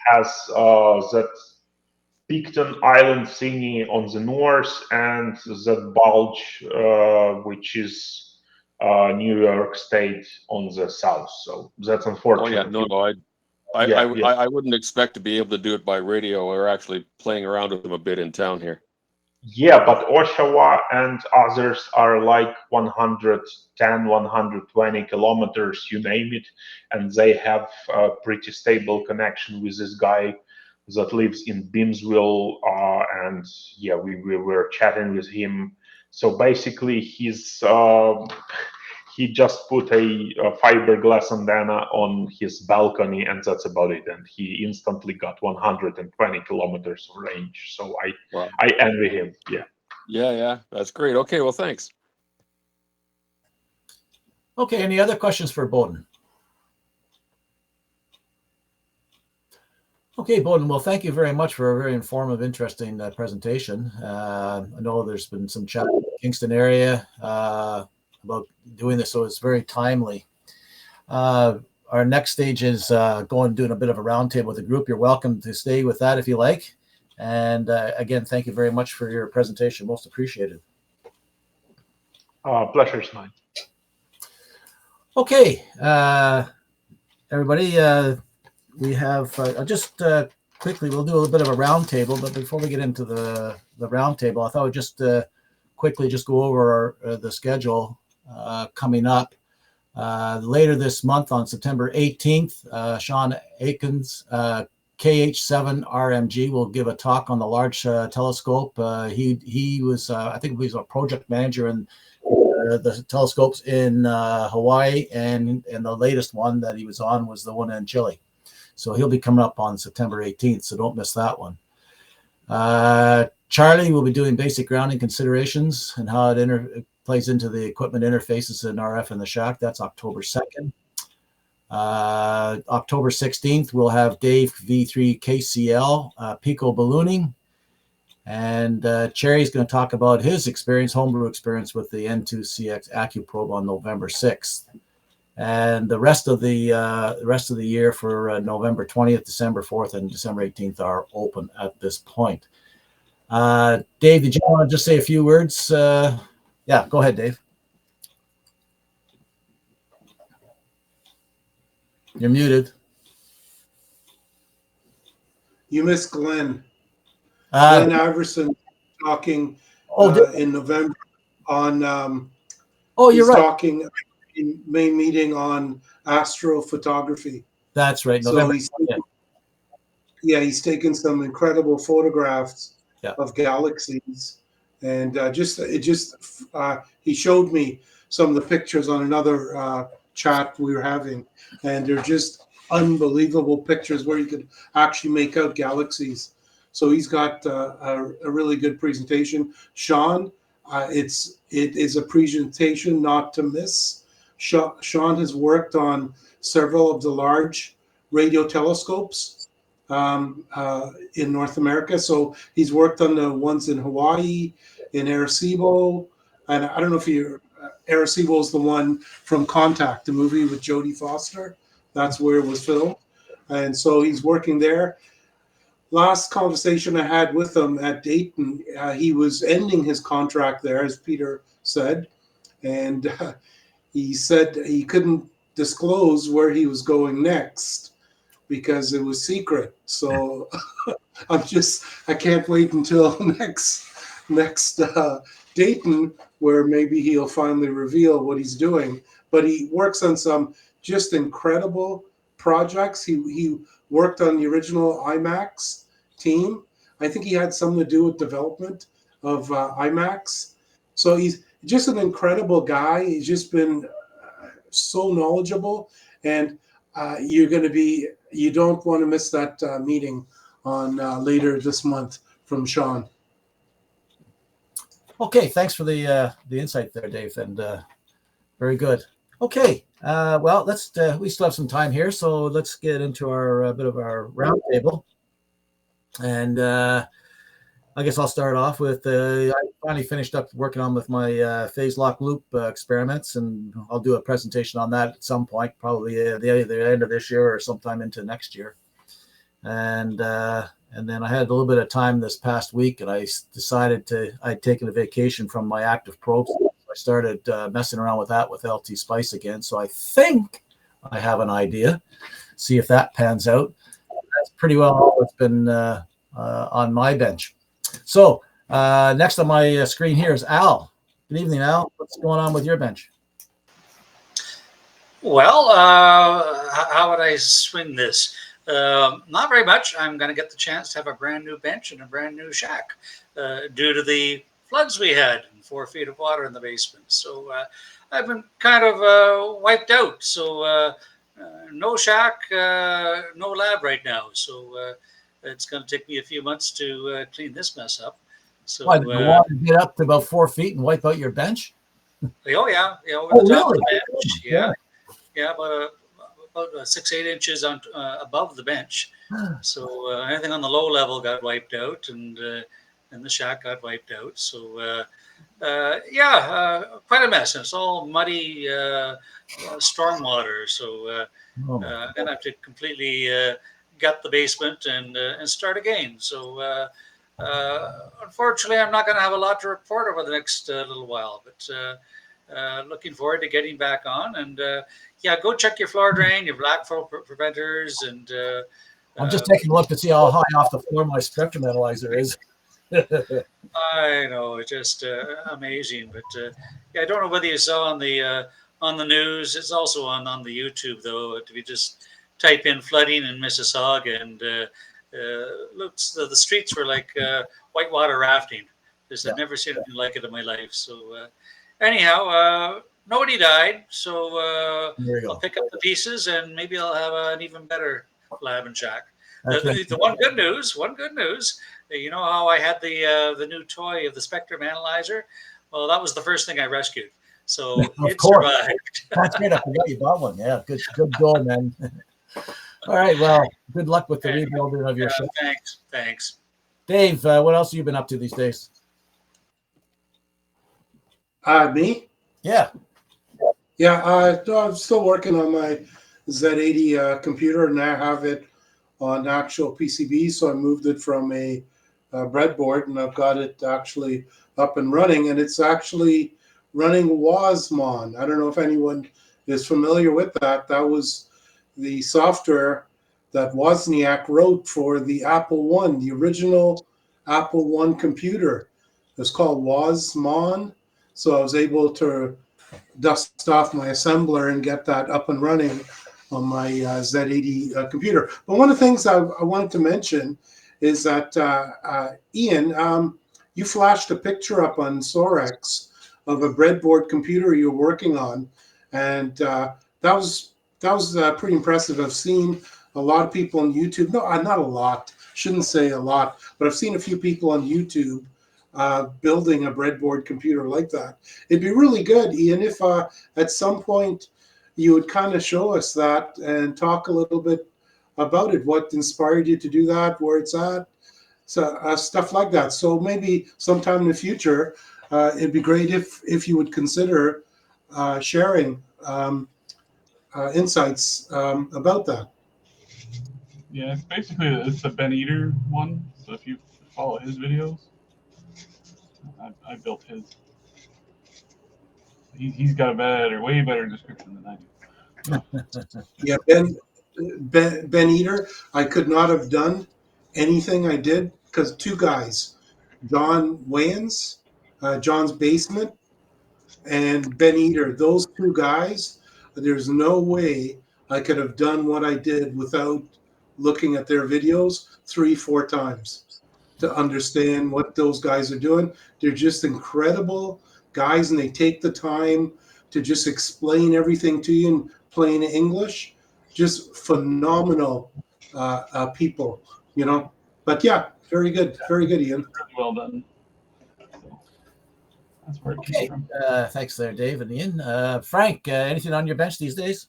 has that Picton Island thingy on the north and that bulge, which is New York State on the south. So that's unfortunate. Oh yeah, no, I wouldn't expect to be able to do it by radio. We're actually playing around with them a bit in town here. Yeah, but Oshawa and others are like 110, 120 kilometers, you name it, and they have a pretty stable connection with this guy that lives in Beamsville, and yeah, we were chatting with him. So basically, he just put a fiberglass antenna on his balcony, and that's about it. And he instantly got 120 kilometers of range. So I envy him. Yeah. Yeah, that's great. Okay, well, thanks. Okay, any other questions for Bowden? Okay, Bowden, well, thank you very much for a very informative, interesting presentation. I know there's been some chat in the Kingston area about doing this, so it's very timely. Our next stage is doing a bit of a roundtable with the group. You're welcome to stay with that if you like. And again, thank you very much for your presentation. Most appreciated. Pleasure's mine. Okay, everybody, we have just quickly, we'll do a little bit of a roundtable, but before we get into the roundtable, I thought we'd just quickly just go over the schedule coming up. Later this month on September 18th, Sean Aikens, KH7 RMG, will give a talk on the Large Telescope. He was, I think he was a project manager in the telescopes in Hawaii, and the latest one that he was on was the one in Chile. So he'll be coming up on September 18th, so don't miss that one. Charlie will be doing basic grounding considerations and how it plays into the equipment interfaces in RF in the shack. That's October 2nd. October 16th, we'll have Dave V3 KCL, Pico Ballooning. And Cherry's going to talk about his homebrew experience with the N2CX AccuProbe on November 6th. and the rest of the year for November 20th, December 4th, and December 18th are open at this point. Dave, did you want to just say a few words? Yeah, go ahead, Dave. You're muted. You missed Glenn. Glenn Iverson talking in November on. You're he's right. Talking in main meeting on astrophotography. That's right. November. So he's taken some incredible photographs of galaxies, and he showed me some of the pictures on another chat we were having, and they're just unbelievable pictures where you could actually make out galaxies. So he's got a really good presentation. Sean, it is a presentation not to miss. Sean has worked on several of the large radio telescopes in North America. So he's worked on the ones in Hawaii, in Arecibo, and I don't know if Arecibo is the one from Contact, the movie with Jodie Foster. That's where it was filmed. And so he's working there. Last conversation I had with him at Dayton, he was ending his contract there, as Peter said. And he said he couldn't disclose where he was going next because it was secret. So I can't wait until next Dayton, where maybe he'll finally reveal what he's doing. But he works on some just incredible projects. He worked on the original IMAX team. I think he had something to do with development of IMAX. So he's just an incredible guy. He's just been so knowledgeable, and you don't want to miss that meeting on later this month from Sean. Okay, thanks for the insight there, Dave, and very good. Okay, well, let's we still have some time here, so let's get into our bit of our roundtable. And I guess I'll start off with I finally finished up working on with my phase lock loop experiments, and I'll do a presentation on that at some point, probably the end of this year or sometime into next year. And then I had a little bit of time this past week, and I decided I'd taken a vacation from my active probes. I started messing around with that with LT Spice again. So I think I have an idea. See if that pans out. That's pretty well all that's been on my bench. So next on my screen here is Al. Good evening, Al. What's going on with your bench? Well, how would I swing this? Not very much. I'm going to get the chance to have a brand new bench and a brand new shack due to the floods we had and 4 feet of water in the basement. So I've been kind of wiped out. So no shack, no lab right now. So it's going to take me a few months to clean this mess up. So Why, did the water get up to about 4 feet and wipe out your bench? Oh yeah, over the top of the bench. Yeah. Yeah, about 6-8 inches on above the bench. So anything on the low level got wiped out, and the shack got wiped out. So quite a mess. And it's all muddy storm water. So I'm gonna have to completely gut the basement and start again. So unfortunately, I'm not going to have a lot to report over the next little while, but looking forward to getting back on. And go check your floor drain, your blackfall preventers, and I'm just taking a look to see how high off the floor my spectrum analyzer is. I know, it's just amazing. But I don't know whether you saw on the news. It's also on the YouTube though. If you just type in flooding in Mississauga, and looks the streets were like whitewater rafting. I've never seen anything like it in my life. So anyhow, nobody died. So I'll pick up the pieces, and maybe I'll have an even better lab and shack. The one good news. You know how I had the new toy of the spectrum analyzer? Well, that was the first thing I rescued. So it survived. That's great. I forgot you bought one. Yeah, good goal, man. All right. Well, good luck with the rebuilding of your show. Thanks. Dave, what else have you been up to these days? Me? Yeah. Yeah, no, I'm still working on my Z80 computer, and I have it on actual PCB. So I moved it from a breadboard, and I've got it actually up and running. And it's actually running Wasmon. I don't know if anyone is familiar with that. That was the software that Wozniak wrote for the Apple One, the original Apple One computer. It's called Wasmon. So I was able to dust off my assembler and get that up and running on my Z80 computer. But one of the things I wanted to mention is that Ian, you flashed a picture up on SOAREX of a breadboard computer you're working on, and that was pretty impressive. I've seen a lot of people on YouTube. No, not a lot. Shouldn't say a lot, but I've seen a few people on YouTube building a breadboard computer like that. It'd be really good, Ian, if at some point you would kind of show us that and talk a little bit about it, what inspired you to do that, where it's at, so stuff like that. So maybe sometime in the future, it'd be great if you would consider sharing insights about that. Yeah, it's basically it's the Ben Eater one. So if you follow his videos, I built his. He's got a way better description than I do. Yeah, Ben Eater, I could not have done anything I did because two guys, John Wayans, John's Basement, and Ben Eater, those two guys, there's no way I could have done what I did without looking at their videos 3-4 times to understand what those guys are doing. They're just incredible guys, and they take the time to just explain everything to you in plain English. Just phenomenal people, you know. But yeah, very good, Ian. Really well done. So that's where it came Okay. from. Thanks there, Dave and Ian. Frank, anything on your bench these days?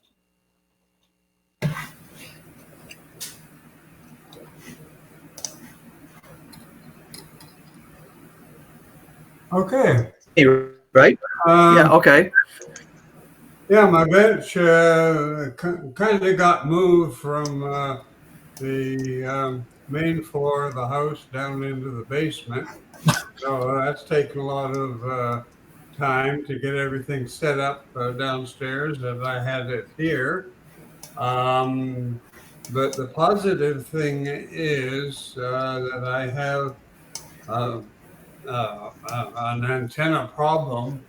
Okay. Right? Yeah, okay. Yeah, my bench kind of got moved from the main floor of the house down into the basement. So that's taken a lot of time to get everything set up downstairs as I had it here. But the positive thing is that I have an antenna problem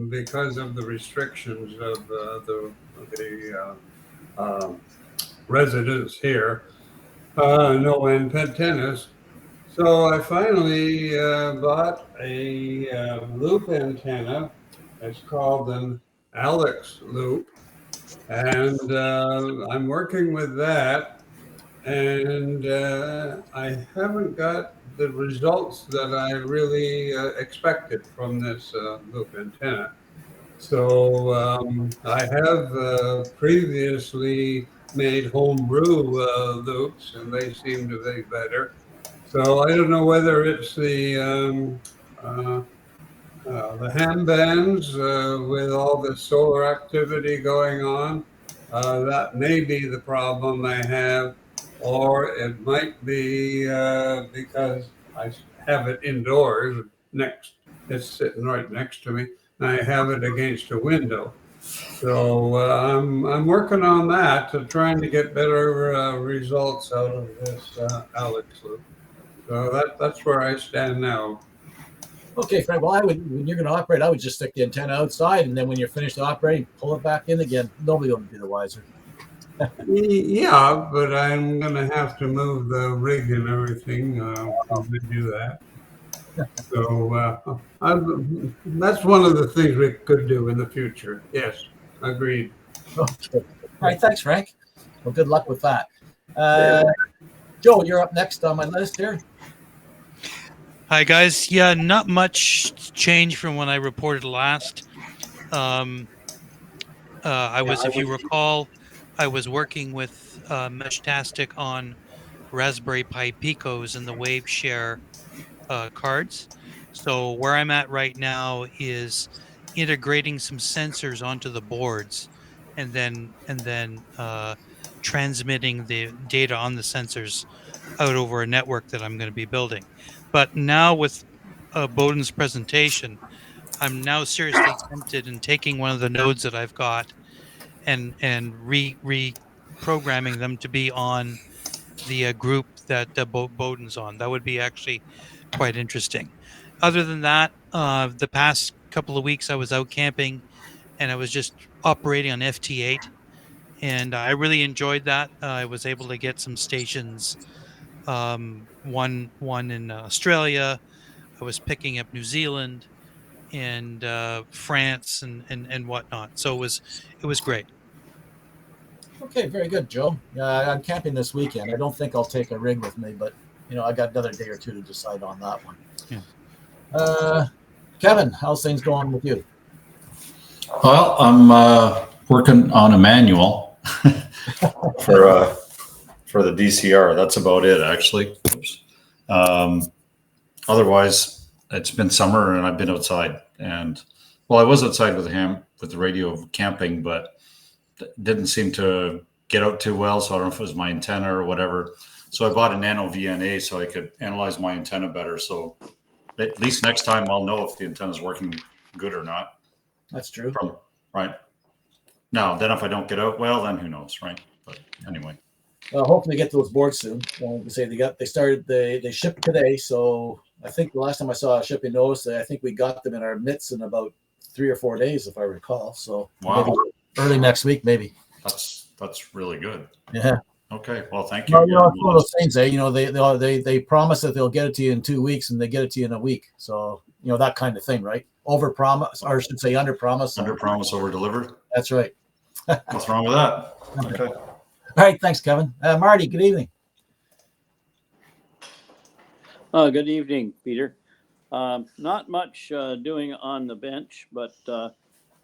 because of the restrictions of the residents here. No antennas. So I finally bought a loop antenna. It's called an Alex loop. And I'm working with that. And I haven't got the results that I really expected from this loop antenna. So I have previously made homebrew loops, and they seem to be better. So I don't know whether it's the ham bands with all the solar activity going on. That may be the problem I have, or it might be because I have it indoors next. It's sitting right next to me, and I have it against a window. So I'm working on that to trying to get better results out of this Alex loop. So that's where I stand now. Okay, Frank. Well, when you're going to operate, I would just stick the antenna outside, and then when you're finished operating, pull it back in again. Nobody will be the wiser. Yeah, but I'm going to have to move the rig and everything to do that. So that's one of the things we could do in the future. Yes, agreed. Okay. All right. Thanks, Frank. Well, good luck with that. Joe, you're up next on my list here. Hi, guys. Yeah, not much change from when I reported last. If you recall, I was working with Meshtastic on Raspberry Pi Picos and the WaveShare cards. So where I'm at right now is integrating some sensors onto the boards, and then transmitting the data on the sensors out over a network that I'm going to be building. But now with Bowden's presentation, I'm now seriously tempted in taking one of the nodes that I've got and reprogramming them to be on the group that Bowden's on. That would be actually quite interesting. Other than that, the past couple of weeks I was out camping and I was just operating on FT8, and I really enjoyed that. I was able to get some stations, one in Australia. I was picking up New Zealand and France and whatnot. So it was great. Okay, very good, Joe. I'm camping this weekend. I don't think I'll take a rig with me, but I got another day or two to decide on that one. Yeah. Kevin, how's things going with you? Well, I'm working on a manual for the DCR. That's about it, actually. Otherwise, it's been summer and I've been outside. And well, I was outside with the radio camping, but didn't seem to get out too well. So I don't know if it was my antenna or whatever. So I bought a nano VNA so I could analyze my antenna better. So at least next time I'll know if the antenna is working good or not. That's true. Right. Now, then if I don't get out, well, then who knows, right? But anyway. Well, hopefully get those boards soon. They shipped today. So I think the last time I saw a shipping notice, I think we got them in our mitts in about 3 or 4 days, if I recall. So wow. Maybe early next week, maybe. That's really good. Yeah. Okay. Well, thank you. Well, it's one of those things. They promise that they'll get it to you in 2 weeks, and they get it to you in a week. So that kind of thing, right? Over promise, or I should say under promise. Under promise, over deliver. That's right. What's wrong with that? Okay. All right. Thanks, Kevin. Marty, good evening. Good evening, Peter. Not much doing on the bench, but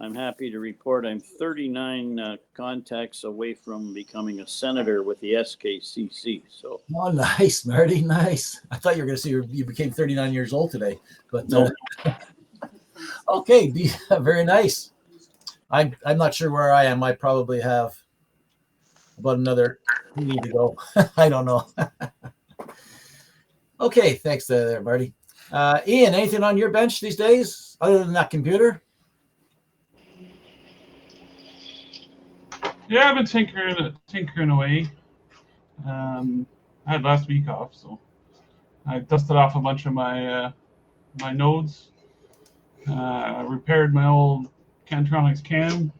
I'm happy to report I'm 39 contacts away from becoming a senator with the SKCC. So, oh, nice, Marty, nice. I thought you were going to say you became 39 years old today, but no. Okay, very nice. I'm not sure where I am. I probably have about another. We need to go. I don't know. Okay, thanks there, Marty. Ian, anything on your bench these days other than that computer? Yeah, I've been tinkering away. I had last week off, so I dusted off a bunch of my my nodes. I repaired my old Cantronics cam.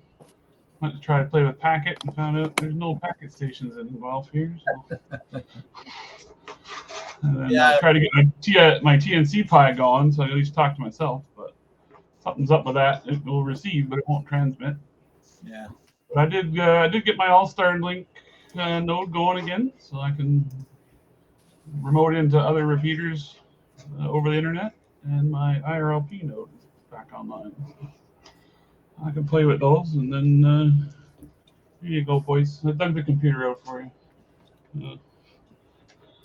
Went to try to play with packet and found out there's no packet stations in Guelph here. So. And then I tried to get my TNC Pi going, so I at least talk to myself. But something's up with that. It will receive, but it won't transmit. Yeah. But I did get my All-Star Link node going again, so I can remote into other repeaters over the internet, and my IRLP node is back online. I can play with those, and then here you go, boys. I dug the computer out for you.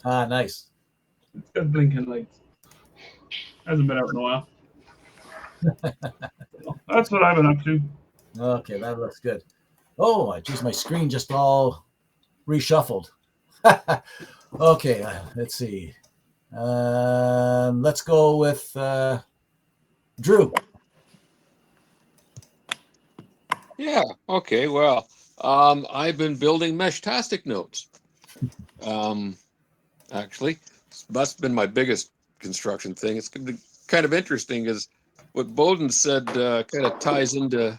Nice. It's got blinking lights. Hasn't been out in a while. So that's what I've been up to. Okay, that looks good. Oh, geez, my screen just all reshuffled. Okay, let's see. Let's go with Drew. Yeah. Okay. Well, I've been building Meshtastic nodes. Actually, that's been my biggest construction thing. It's kind of interesting, is what Bowden said kind of ties into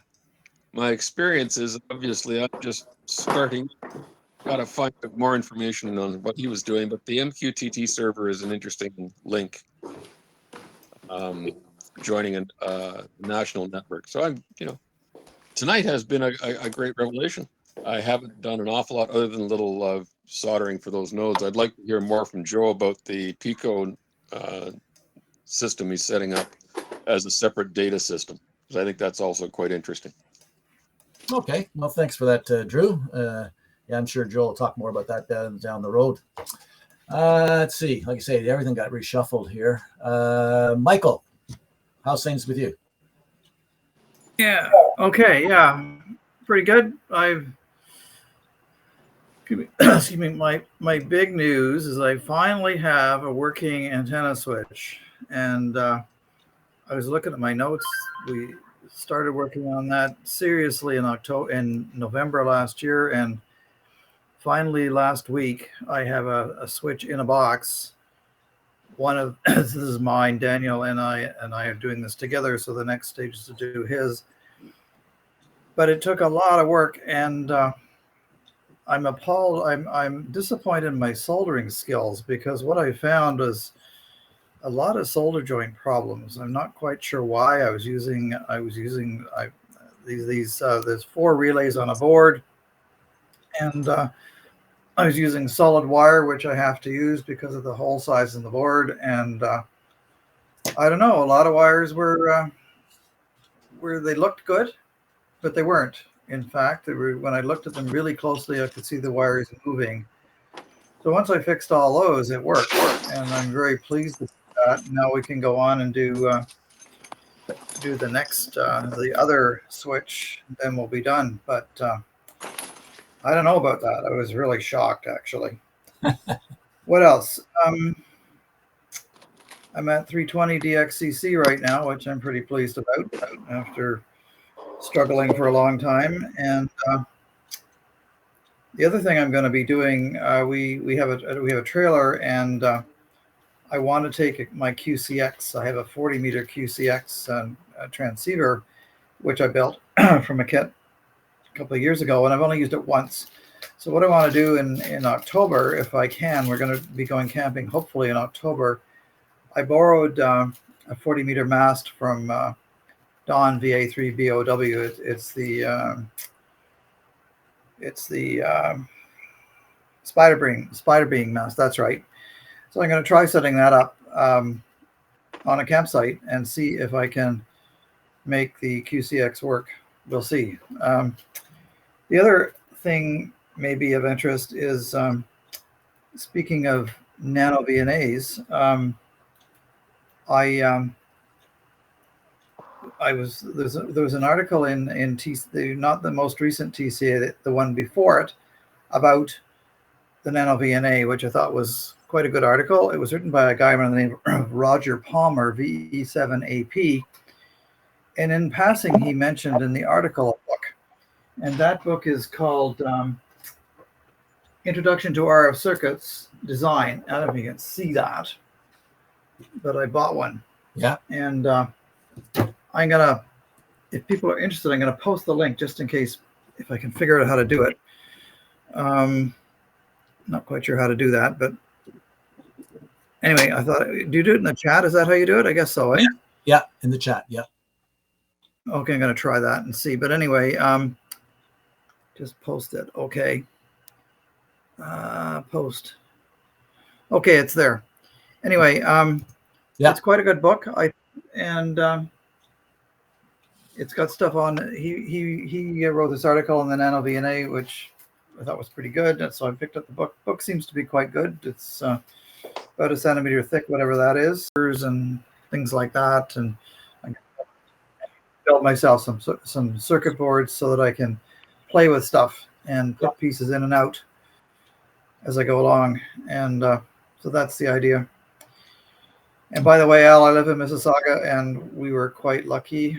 my experiences. Obviously, I'm just starting. Got to find out more information on what he was doing, but the MQTT server is an interesting link. Joining a national network. So I'm, tonight has been a great revelation. I haven't done an awful lot other than a little soldering for those nodes. I'd like to hear more from Joe about the Pico system he's setting up as a separate data system, because I think that's also quite interesting. Okay, well, thanks for that, Drew. Yeah, I'm sure Joe will talk more about that down the road. Let's see. Like I say, everything got reshuffled here. Michael, how's things with you? Yeah. Okay. Yeah. Pretty good. Excuse me. My big news is I finally have a working antenna switch, and I was looking at my notes. We started working on that seriously in November last year, and finally last week I have a switch in a box. One of this is mine. Daniel and I are doing this together, so the next stage is to do his. But it took a lot of work, and I'm appalled. I'm disappointed in my soldering skills, because what I found is a lot of solder joint problems. I'm not quite sure why. There's 4 relays on a board, and I was using solid wire, which I have to use because of the hole size in the board. And I don't know, a lot of wires were they looked good, but they weren't. In fact, when I looked at them really closely, I could see the wires moving. So once I fixed all those, it worked, and I'm very pleased with that. Now we can go on and do the next, the other switch, then we'll be done. But I don't know about that. I was really shocked, actually. What else? I'm at 320 DXCC right now, which I'm pretty pleased about after struggling for a long time. And the other thing I'm going to be doing, we have a trailer, and I want to take my QCX. I have a 40 meter QCX transceiver, which I built from a kit a couple of years ago, and I've only used it once. So what I want to do in October, if I can, we're going to be going camping hopefully in October. I borrowed a 40 meter mast from Dawn VA3 BOW. It's the spider being mast. That's right. So I'm going to try setting that up on a campsite and see if I can make the QCX work. We'll see. The other thing maybe of interest is, speaking of nano VNAs, there was an article in TC, not the most recent TCA, the one before it, about the nano VNA, which I thought was quite a good article. It was written by a guy by the name of Roger Palmer, VE7AP, and in passing he mentioned in the article a book, and that book is called Introduction to RF Circuits Design. I don't know if you can see that, but I bought one. Yeah. And I'm gonna, if people are interested, I'm gonna post the link just in case, if I can figure out how to do it. Not quite sure how to do that, but anyway, I thought, do you do it in the chat? Is that how you do it? I guess so, eh? Yeah, in the chat, yeah. Okay, I'm gonna try that and see. But anyway, just post it. Okay. Post. Okay, it's there. Anyway, yeah, it's quite a good book. It's got stuff on. He wrote this article on the nano VNA, which I thought was pretty good. So I picked up the book. Book seems to be quite good. It's about a centimeter thick, whatever that is, and things like that. And I built myself some circuit boards so that I can play with stuff and put pieces in and out as I go along. And so that's the idea. And by the way, Al, I live in Mississauga, and we were quite lucky.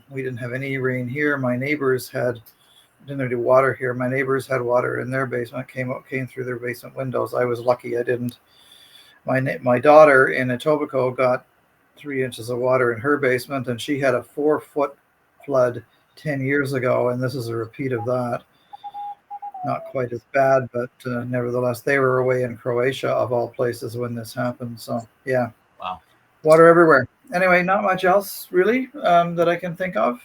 We didn't have any rain here. My neighbors didn't do water here. My neighbors had water in their basement, came through their basement windows. I was lucky I didn't. My daughter in Etobicoke got 3 inches of water in her basement, and she had a 4-foot flood 10 years ago, and this is a repeat of that. Not quite as bad, but nevertheless, they were away in Croatia, of all places, when this happened. So, yeah. Wow. Water everywhere. Anyway, not much else, really, that I can think of.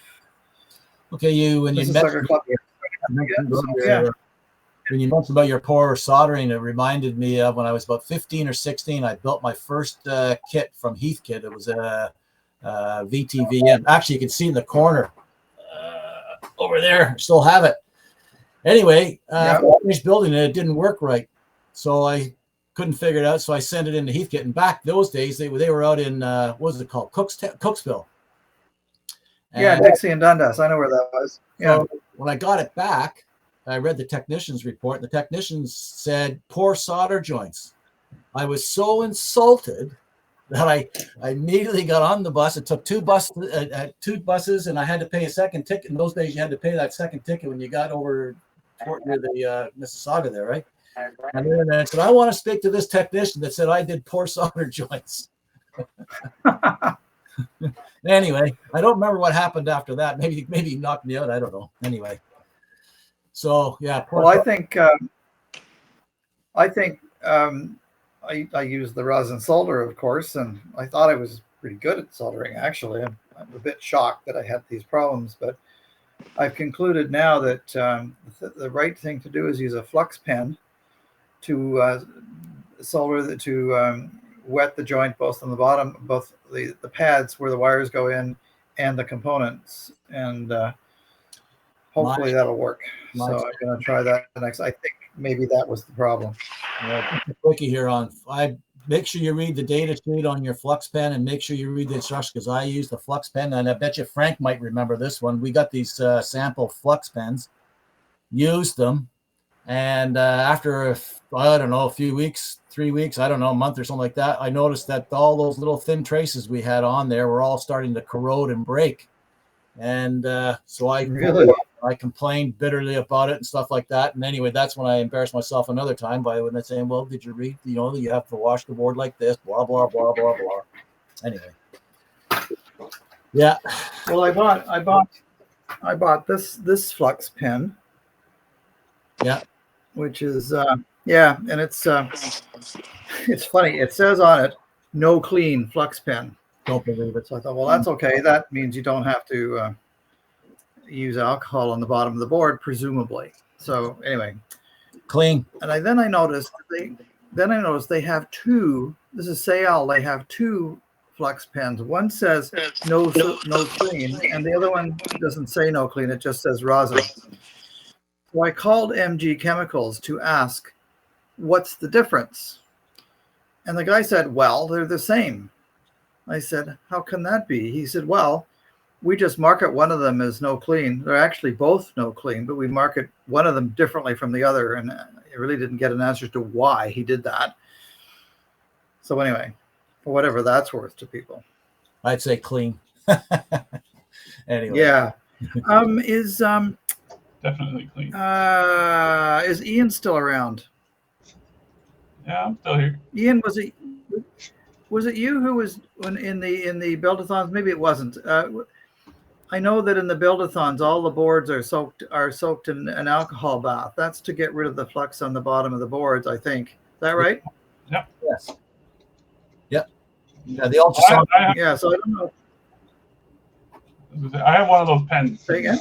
Okay, when you mentioned about your poor soldering, it reminded me of when I was about 15 or 16, I built my first kit from Heathkit. It was a VTVM. Actually, you can see in the corner over there. I still have it. Anyway, after I finished building it, it didn't work right. So I couldn't figure it out. So I sent it into Heathkit. And back those days, they were out in, what was it called? Cooksville. Yeah, And Dixie and Dundas. I know where that was. Yeah. so when I got it back, I read the technician's report. The technicians said poor solder joints. I was so insulted that I immediately got on the bus. It took two buses, and I had to pay a second ticket. In those days, you had to pay that second ticket when you got over near the Mississauga there, right? And then I said, I want to speak to this technician that said I did poor solder joints. Anyway, I don't remember what happened after that. Maybe he knocked me out. I don't know. Anyway, so yeah. Well, I think I used the rosin solder, of course, and I thought I was pretty good at soldering. Actually, I'm a bit shocked that I had these problems, but I've concluded now that the right thing to do is use a flux pen to solder to wet the joint both on the bottom, both the pads where the wires go in, and the components, and hopefully that'll work. So I'm going to try that next. I think maybe that was the problem. Quickie here on. I make sure you read the data sheet on your flux pen, and make sure you read the instructions, because I use the flux pen, and I bet you Frank might remember this one. We got these sample flux pens, used them, and after I don't know, a few weeks, 3 weeks, I don't know, a month or something like that, I noticed that all those little thin traces we had on there were all starting to corrode and break. And so I complained bitterly about it and stuff like that. And anyway, that's when I embarrassed myself another time by when they're saying, well, did you read, you have to wash the board like this, blah, blah, blah, blah, blah. Anyway. Yeah. Well, I bought this flux pen. Yeah. Which is, and it's funny. It says on it, no clean flux pen. Don't believe it. So I thought, well, that's okay. That means you don't have to use alcohol on the bottom of the board, presumably. So anyway, clean. And then I noticed they have two. This is Sayal. They have two flux pens. One says no clean, and the other one doesn't say no clean. It just says rosin. So I called MG Chemicals to ask, what's the difference? And the guy said, well, they're the same. I said, how can that be? He said, well, we just market one of them as no clean. They're actually both no clean, but we market one of them differently from the other. And I really didn't get an answer to why he did that. So anyway, for whatever that's worth to people. I'd say clean. Anyway. Yeah. Definitely clean. Is Ian still around? Yeah, I'm still here. Ian, was it you who was in the buildathons? Maybe it wasn't. I know that in the buildathons, all the boards are soaked in an alcohol bath. That's to get rid of the flux on the bottom of the boards, I think. Is that right? Yep. Yes. Yep. Yeah, the ultrasonic. Yeah, so I don't know. I have one of those pens. Say again?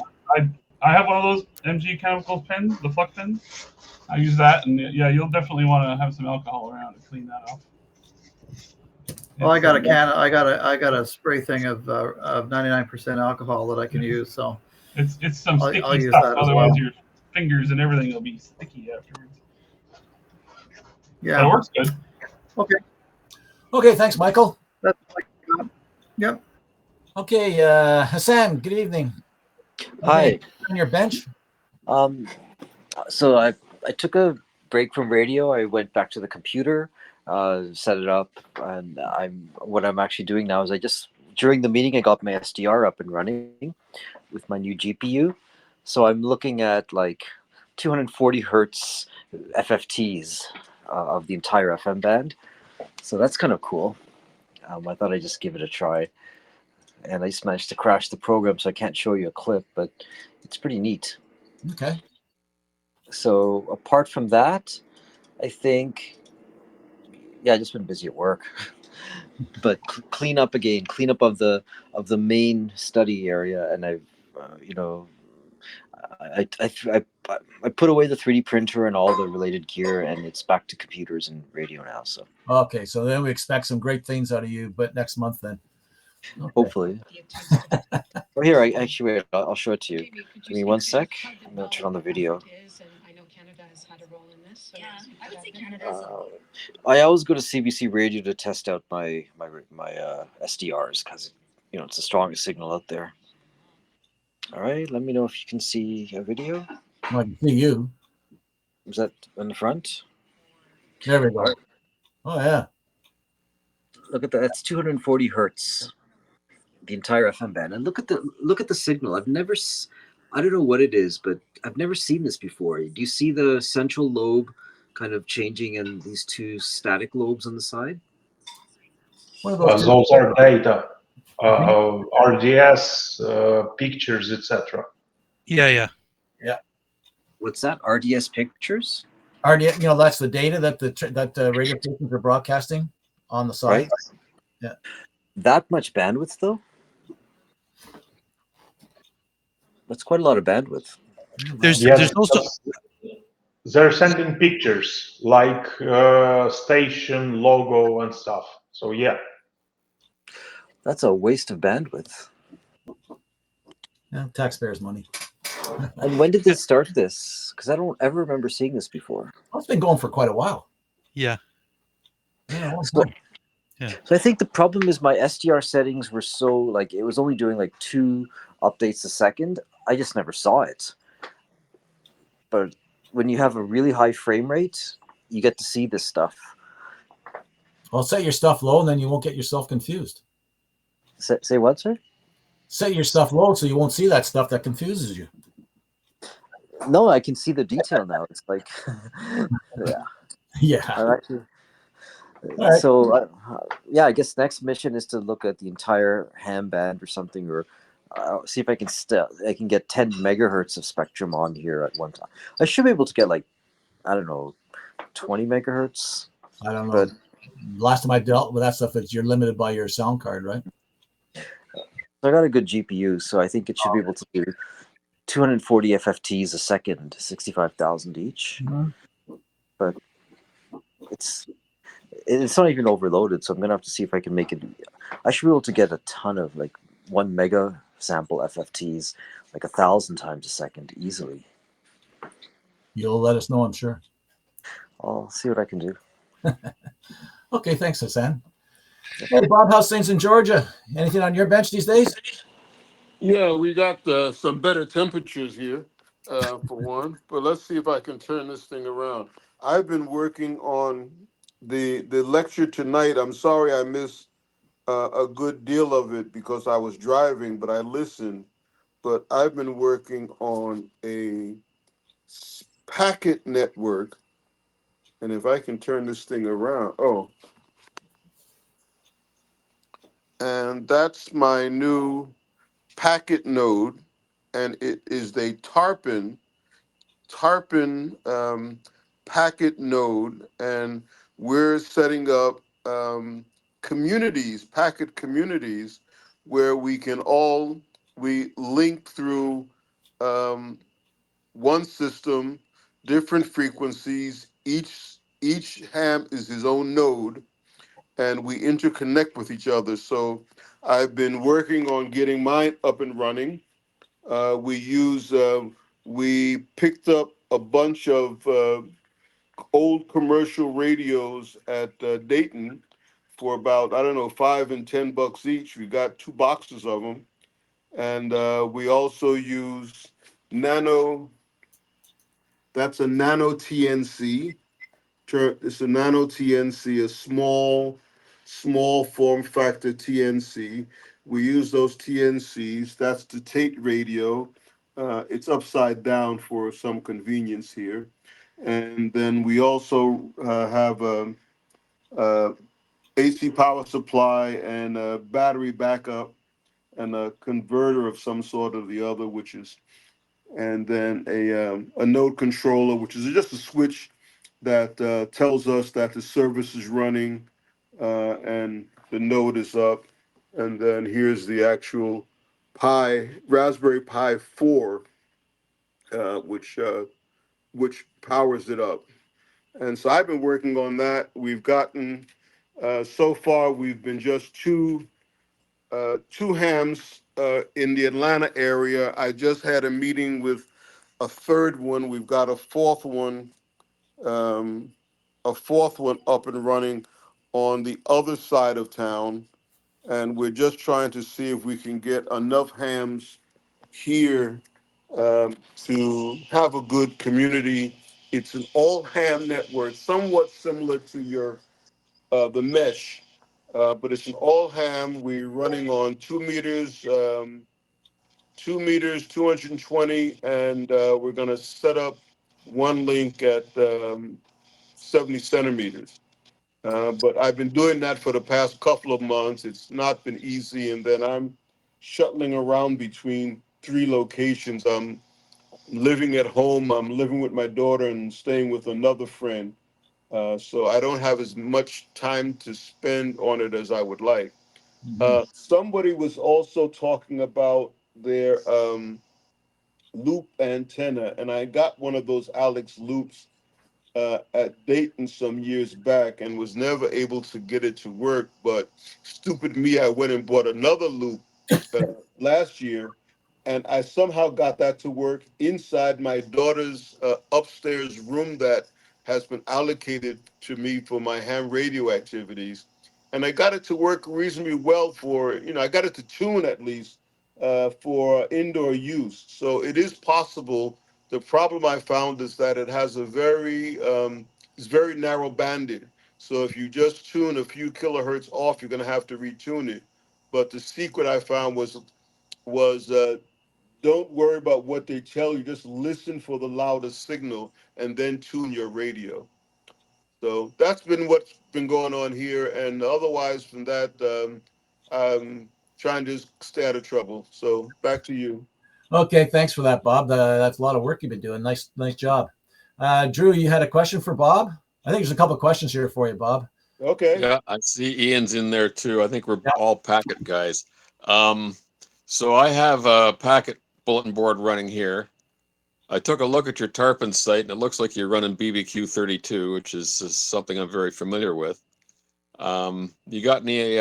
I have one of those MG Chemicals pens, the flux pens. I use that, and yeah, you'll definitely want to have some alcohol around to clean that off. Well, I got a spray thing of 99% alcohol that I can use. So it's some sticky I'll use stuff. that as Otherwise, well. your fingers and everything will be sticky afterwards. Yeah, but it works good. Okay. Okay, thanks, Michael. That's yep. Okay, Hassan. Good evening. Hi. On your bench. So I took a break from radio. I went back to the computer, set it up, and what I'm actually doing now is during the meeting I got my SDR up and running with my new GPU. So I'm looking at like 240 hertz FFTs of the entire FM band. So that's kind of cool. I thought I'd just give it a try. And I just managed to crash the program, so I can't show you a clip, but it's pretty neat. Okay. So apart from that, I think, I just been busy at work. But clean up of the main study area, and I've I put away the 3D printer and all the related gear, and it's back to computers and radio now. So okay, so then we expect some great things out of you, but next month then. Okay. Hopefully. Oh, here, wait, I'll show it to you. Give me 1 sec. I'm going to turn on the video. I always go to CBC Radio to test out my SDRs because it's the strongest signal out there. All right, let me know if you can see a video. I can see you. Is that in the front? There we go. All right. Oh yeah. Look at that. That's 240 hertz, the entire FM band. And look at the signal. I don't know what it is, but I've never seen this before. Do you see the central lobe kind of changing and these two static lobes on the side? What are those two? Those are data, RDS, pictures, etc. Yeah. What's that? RDS pictures? RDS, that's the data that the radio stations are broadcasting on the side. Right. Yeah. That much bandwidth, though? That's quite a lot of bandwidth. There's Yes, also they're sending pictures like station logo and stuff. So yeah. That's a waste of bandwidth. Yeah, taxpayers' money. And when did they start this? Because I don't ever remember seeing this before. Well, it's been going for quite a while. Yeah. So I think the problem is my SDR settings were so like it was only doing like 2 updates a second. I just never saw it. But when you have a really high frame rate, you get to see this stuff. Well, set your stuff low, and then you won't get yourself confused. Say what, sir? Set your stuff low so you won't see that stuff that confuses you. No, I can see the detail now. It's like, yeah. Yeah. Actually, right. So, yeah, I guess next mission is to look at the entire ham band or something, or see if I can get 10 megahertz of spectrum on here at one time. I should be able to get like, I don't know, 20 megahertz. I don't know. But last time I dealt with that stuff, you're limited by your sound card, right? I got a good GPU, so I think it should be able to do 240 FFTs a second, 65,000 each. Mm-hmm. But it's not even overloaded, so I'm gonna have to see if I can make it. I should be able to get a ton of like 1 mega sample FFTs, like 1,000 times a second easily. You'll let us know, I'm sure. I'll see what I can do. Okay, thanks, Hassan. Hey, Bob, how's things in Georgia? Anything on your bench these days? Yeah, we got some better temperatures here, for one. But let's see if I can turn this thing around. I've been working on the lecture tonight. I'm sorry I missed a good deal of it because I was driving, but I listened. But I've been working on a packet network. And if I can turn this thing around, and that's my new packet node, and it is the tarpon packet node, and we're setting up packet communities, where we link through one system, different frequencies. Each ham is his own node, and we interconnect with each other. So I've been working on getting mine up and running. We picked up a bunch of old commercial radios at Dayton for about, I don't know, $5 and $10 each. We got 2 boxes of them. And we also use that's a nano TNC. It's a nano TNC, a small form factor TNC. We use those TNCs. That's the Tate radio. It's upside down for some convenience here. And then we also have a AC power supply and a battery backup and a converter of some sort or the other, and then a node controller, which is just a switch that tells us that the service is running and the node is up. And then here's the actual Raspberry Pi 4, which powers it up. And so I've been working on that. We've gotten so far we've been just two hams in the Atlanta area. I just had a meeting with a third one. We've got a fourth one up and running on the other side of town, and we're just trying to see if we can get enough hams here to have a good community. It's an all ham network, somewhat similar to your the mesh, but it's an all ham. We're running on 2 meters, 2 meters, 220, and we're going to set up one link at 70 centimeters. But I've been doing that for the past couple of months. It's not been easy, and then I'm shuttling around between 3 locations. I'm living at home. I'm living with my daughter and staying with another friend. So I don't have as much time to spend on it as I would like. Somebody was also talking about their loop antenna, and I got one of those Alex loops at Dayton some years back and was never able to get it to work. But stupid me, I went and bought another loop uh, last year, and I somehow got that to work inside my daughter's upstairs room that has been allocated to me for my ham radio activities. And I got it to work reasonably well for, I got it to tune at least for indoor use. So it is possible. The problem I found is that it has it's very narrow banded. So if you just tune a few kilohertz off, you're going to have to retune it. But the secret I found was don't worry about what they tell you. Just listen for the loudest signal and then tune your radio. So that's been what's been going on here. And otherwise, from that, I'm trying to stay out of trouble. So back to you. Okay, thanks for that, Bob. That's a lot of work you've been doing. Nice job. Drew, you had a question for Bob? I think there's a couple of questions here for you, Bob. Okay. Yeah, I see Ian's in there too. I think we're Yeah. all packet guys. So I have a packet bulletin board running here. I took a look at your Tarpon site, and it looks like you're running BBQ 32, which is something I'm very familiar with. You got any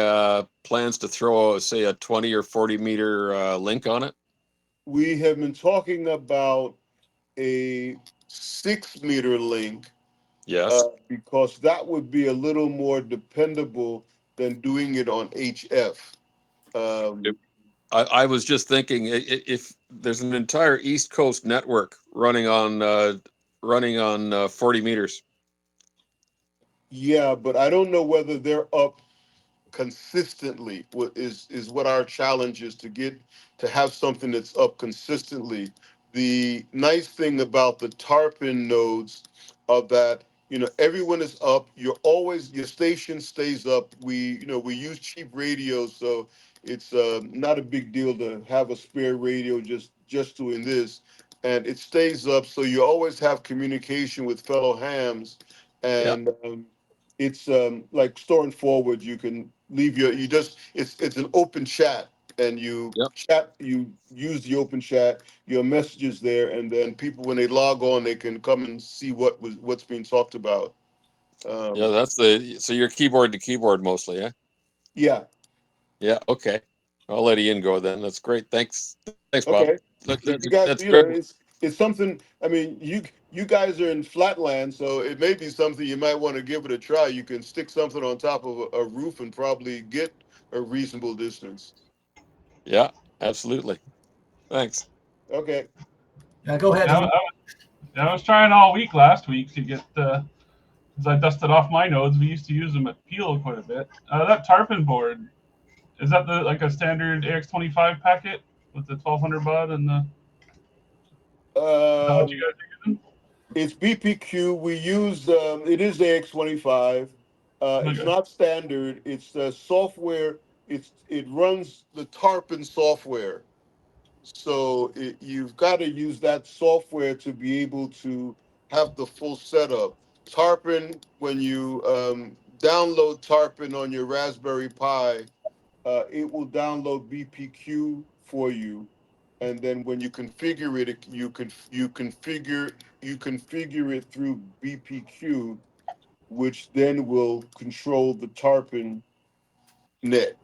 plans to throw, say, a 20 or 40 meter link on it? We have been talking about a 6 meter link Yes. because that would be a little more dependable than doing it on HF. I was just thinking if there's an entire East Coast network running on 40 meters. Yeah, but I don't know whether they're up consistently. What is what our challenge is to have something that's up consistently. The nice thing about the tarpon nodes are that everyone is up. Your station stays up. We use cheap radios, so it's not a big deal to have a spare radio just doing this, and it stays up. So you always have communication with fellow hams, and it's like storing forward. You can leave it's an open chat, and you use the open chat, your messages there, and then people, when they log on, they can come and see what's being talked about. Yeah, so you're keyboard to keyboard mostly, yeah? Yeah. Yeah, okay. I'll let Ian go then. That's great. Thanks, Bob. Okay. If you guys, That's good. it's something. I mean, you guys are in flatland, so it may be something you might want to give it a try. You can stick something on top of a roof and probably get a reasonable distance. Yeah, absolutely. Thanks. Okay. Yeah, go ahead. I was trying all week last week to get because I dusted off my nodes. We used to use them at Peel quite a bit. That tarpon board, is that like a standard AX25 packet with the 1200 baud and the? How much you guys are using? It's BPQ. We use it is AX25. It's not standard. It's software. It runs the tarpon software. So you've got to use that software to be able to have the full setup. Tarpon, when you download Tarpon on your Raspberry Pi, it will download BPQ for you, and then when you configure it, you configure it through BPQ, which then will control the Tarpon net.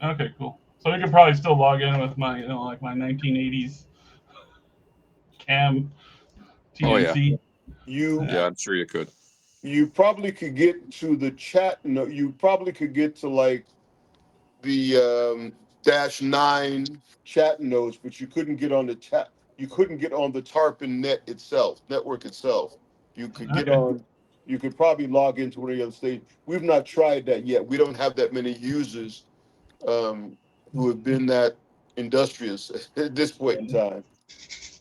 Okay, cool. So we could probably still log in with my, like my 1980s cam TNC. Yeah, I'm sure you could. You probably could get to the chat. No, you probably could get to like the -9 chat nodes, but you couldn't get on the chat. You couldn't get on the Tarpon network itself. You could get Okay. on. You could probably log into one of the other stations. We've not tried that yet. We don't have that many users who have been that industrious at this point in time.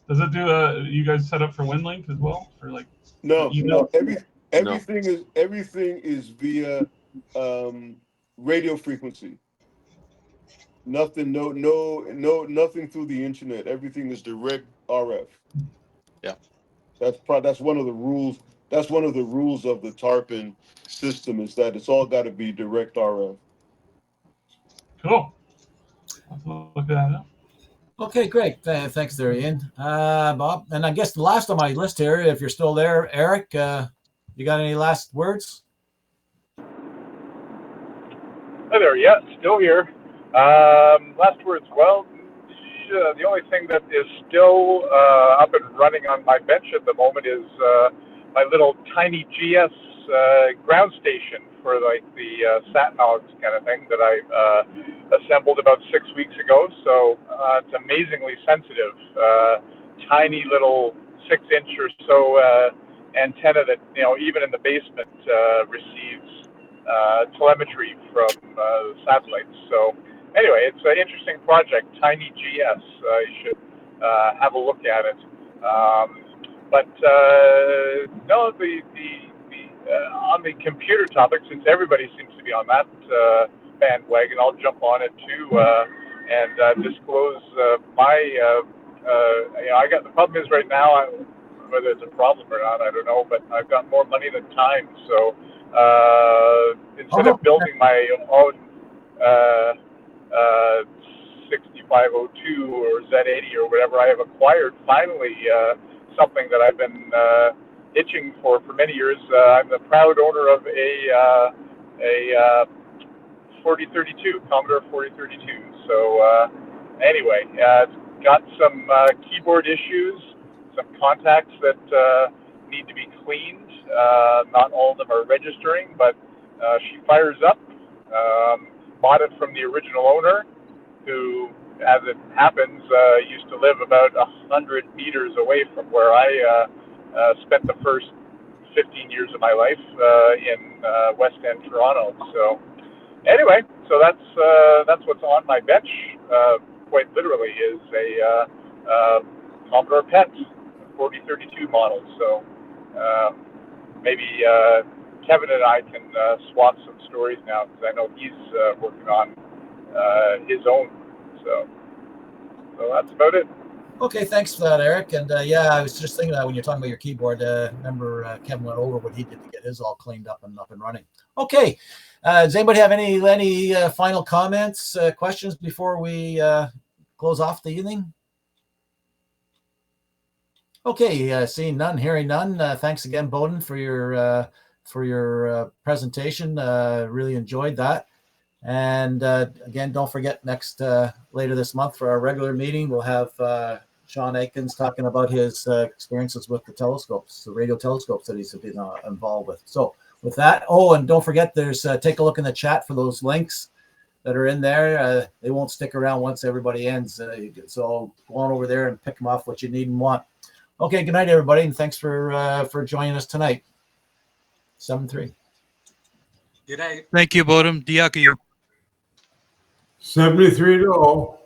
Does it do you guys set up for WinLink as well for like No, email? everything is via radio frequency. Nothing, nothing through the internet. Everything is direct RF. Yeah. That's one of the rules. That's one of the rules of the Tarpon system is that it's all got to be direct RF. Cool. I'll have to look that up. Okay, great. Thanks there, Ian. Bob, and I guess the last on my list here, if you're still there, Eric, you got any last words? Hi there. Yeah, still here. Last words. Well, the only thing that is still up and running on my bench at the moment is my little tiny GS ground station for like the sat-navs kind of thing that I assembled about 6 weeks ago. So it's amazingly sensitive. Tiny little 6-inch or so antenna that, you know, even in the basement receives telemetry from satellites. So anyway, it's an interesting project, Tiny GS. You should have a look at it. But no, on the computer topic, since everybody seems to be on that bandwagon, I'll jump on it too and disclose my. You know, I got the problem is right now, whether it's a problem or not, I don't know, but I've got more money than time, so. Instead of building my own 6502 or Z80 or whatever, I have acquired finally something that I've been itching for many years. I'm the proud owner of a 4032, Commodore 4032. So anyway, it's got some keyboard issues, some contacts that need to be cleaned. Not all of them are registering, but she fires up. Bought it from the original owner, who, as it happens, used to live about 100 meters away from where I spent the first 15 years of my life in West End, Toronto. So anyway, so that's what's on my bench. Quite literally, is a Commodore PET 4032 model. So. Maybe Kevin and I can swap some stories now, because I know he's working on his own. So that's about it. Okay, thanks for that, Eric. And yeah, I was just thinking that when you're talking about your keyboard, remember Kevin went over what he did to get his all cleaned up and running. Okay, does anybody have any final comments, questions before we close off the evening? Okay, seeing none, hearing none. Thanks again, Bowden, for your presentation. Really enjoyed that. And again, don't forget later this month for our regular meeting, we'll have Sean Aikens talking about his experiences with the telescopes, the radio telescopes that he's been involved with. So with that, and don't forget, there's take a look in the chat for those links that are in there. They won't stick around once everybody ends. So go on over there and pick them off what you need and want. Okay, good night, everybody, and thanks for joining us tonight. 7-3. Good night. Thank you, Bodum. Diaku. 73 to 0.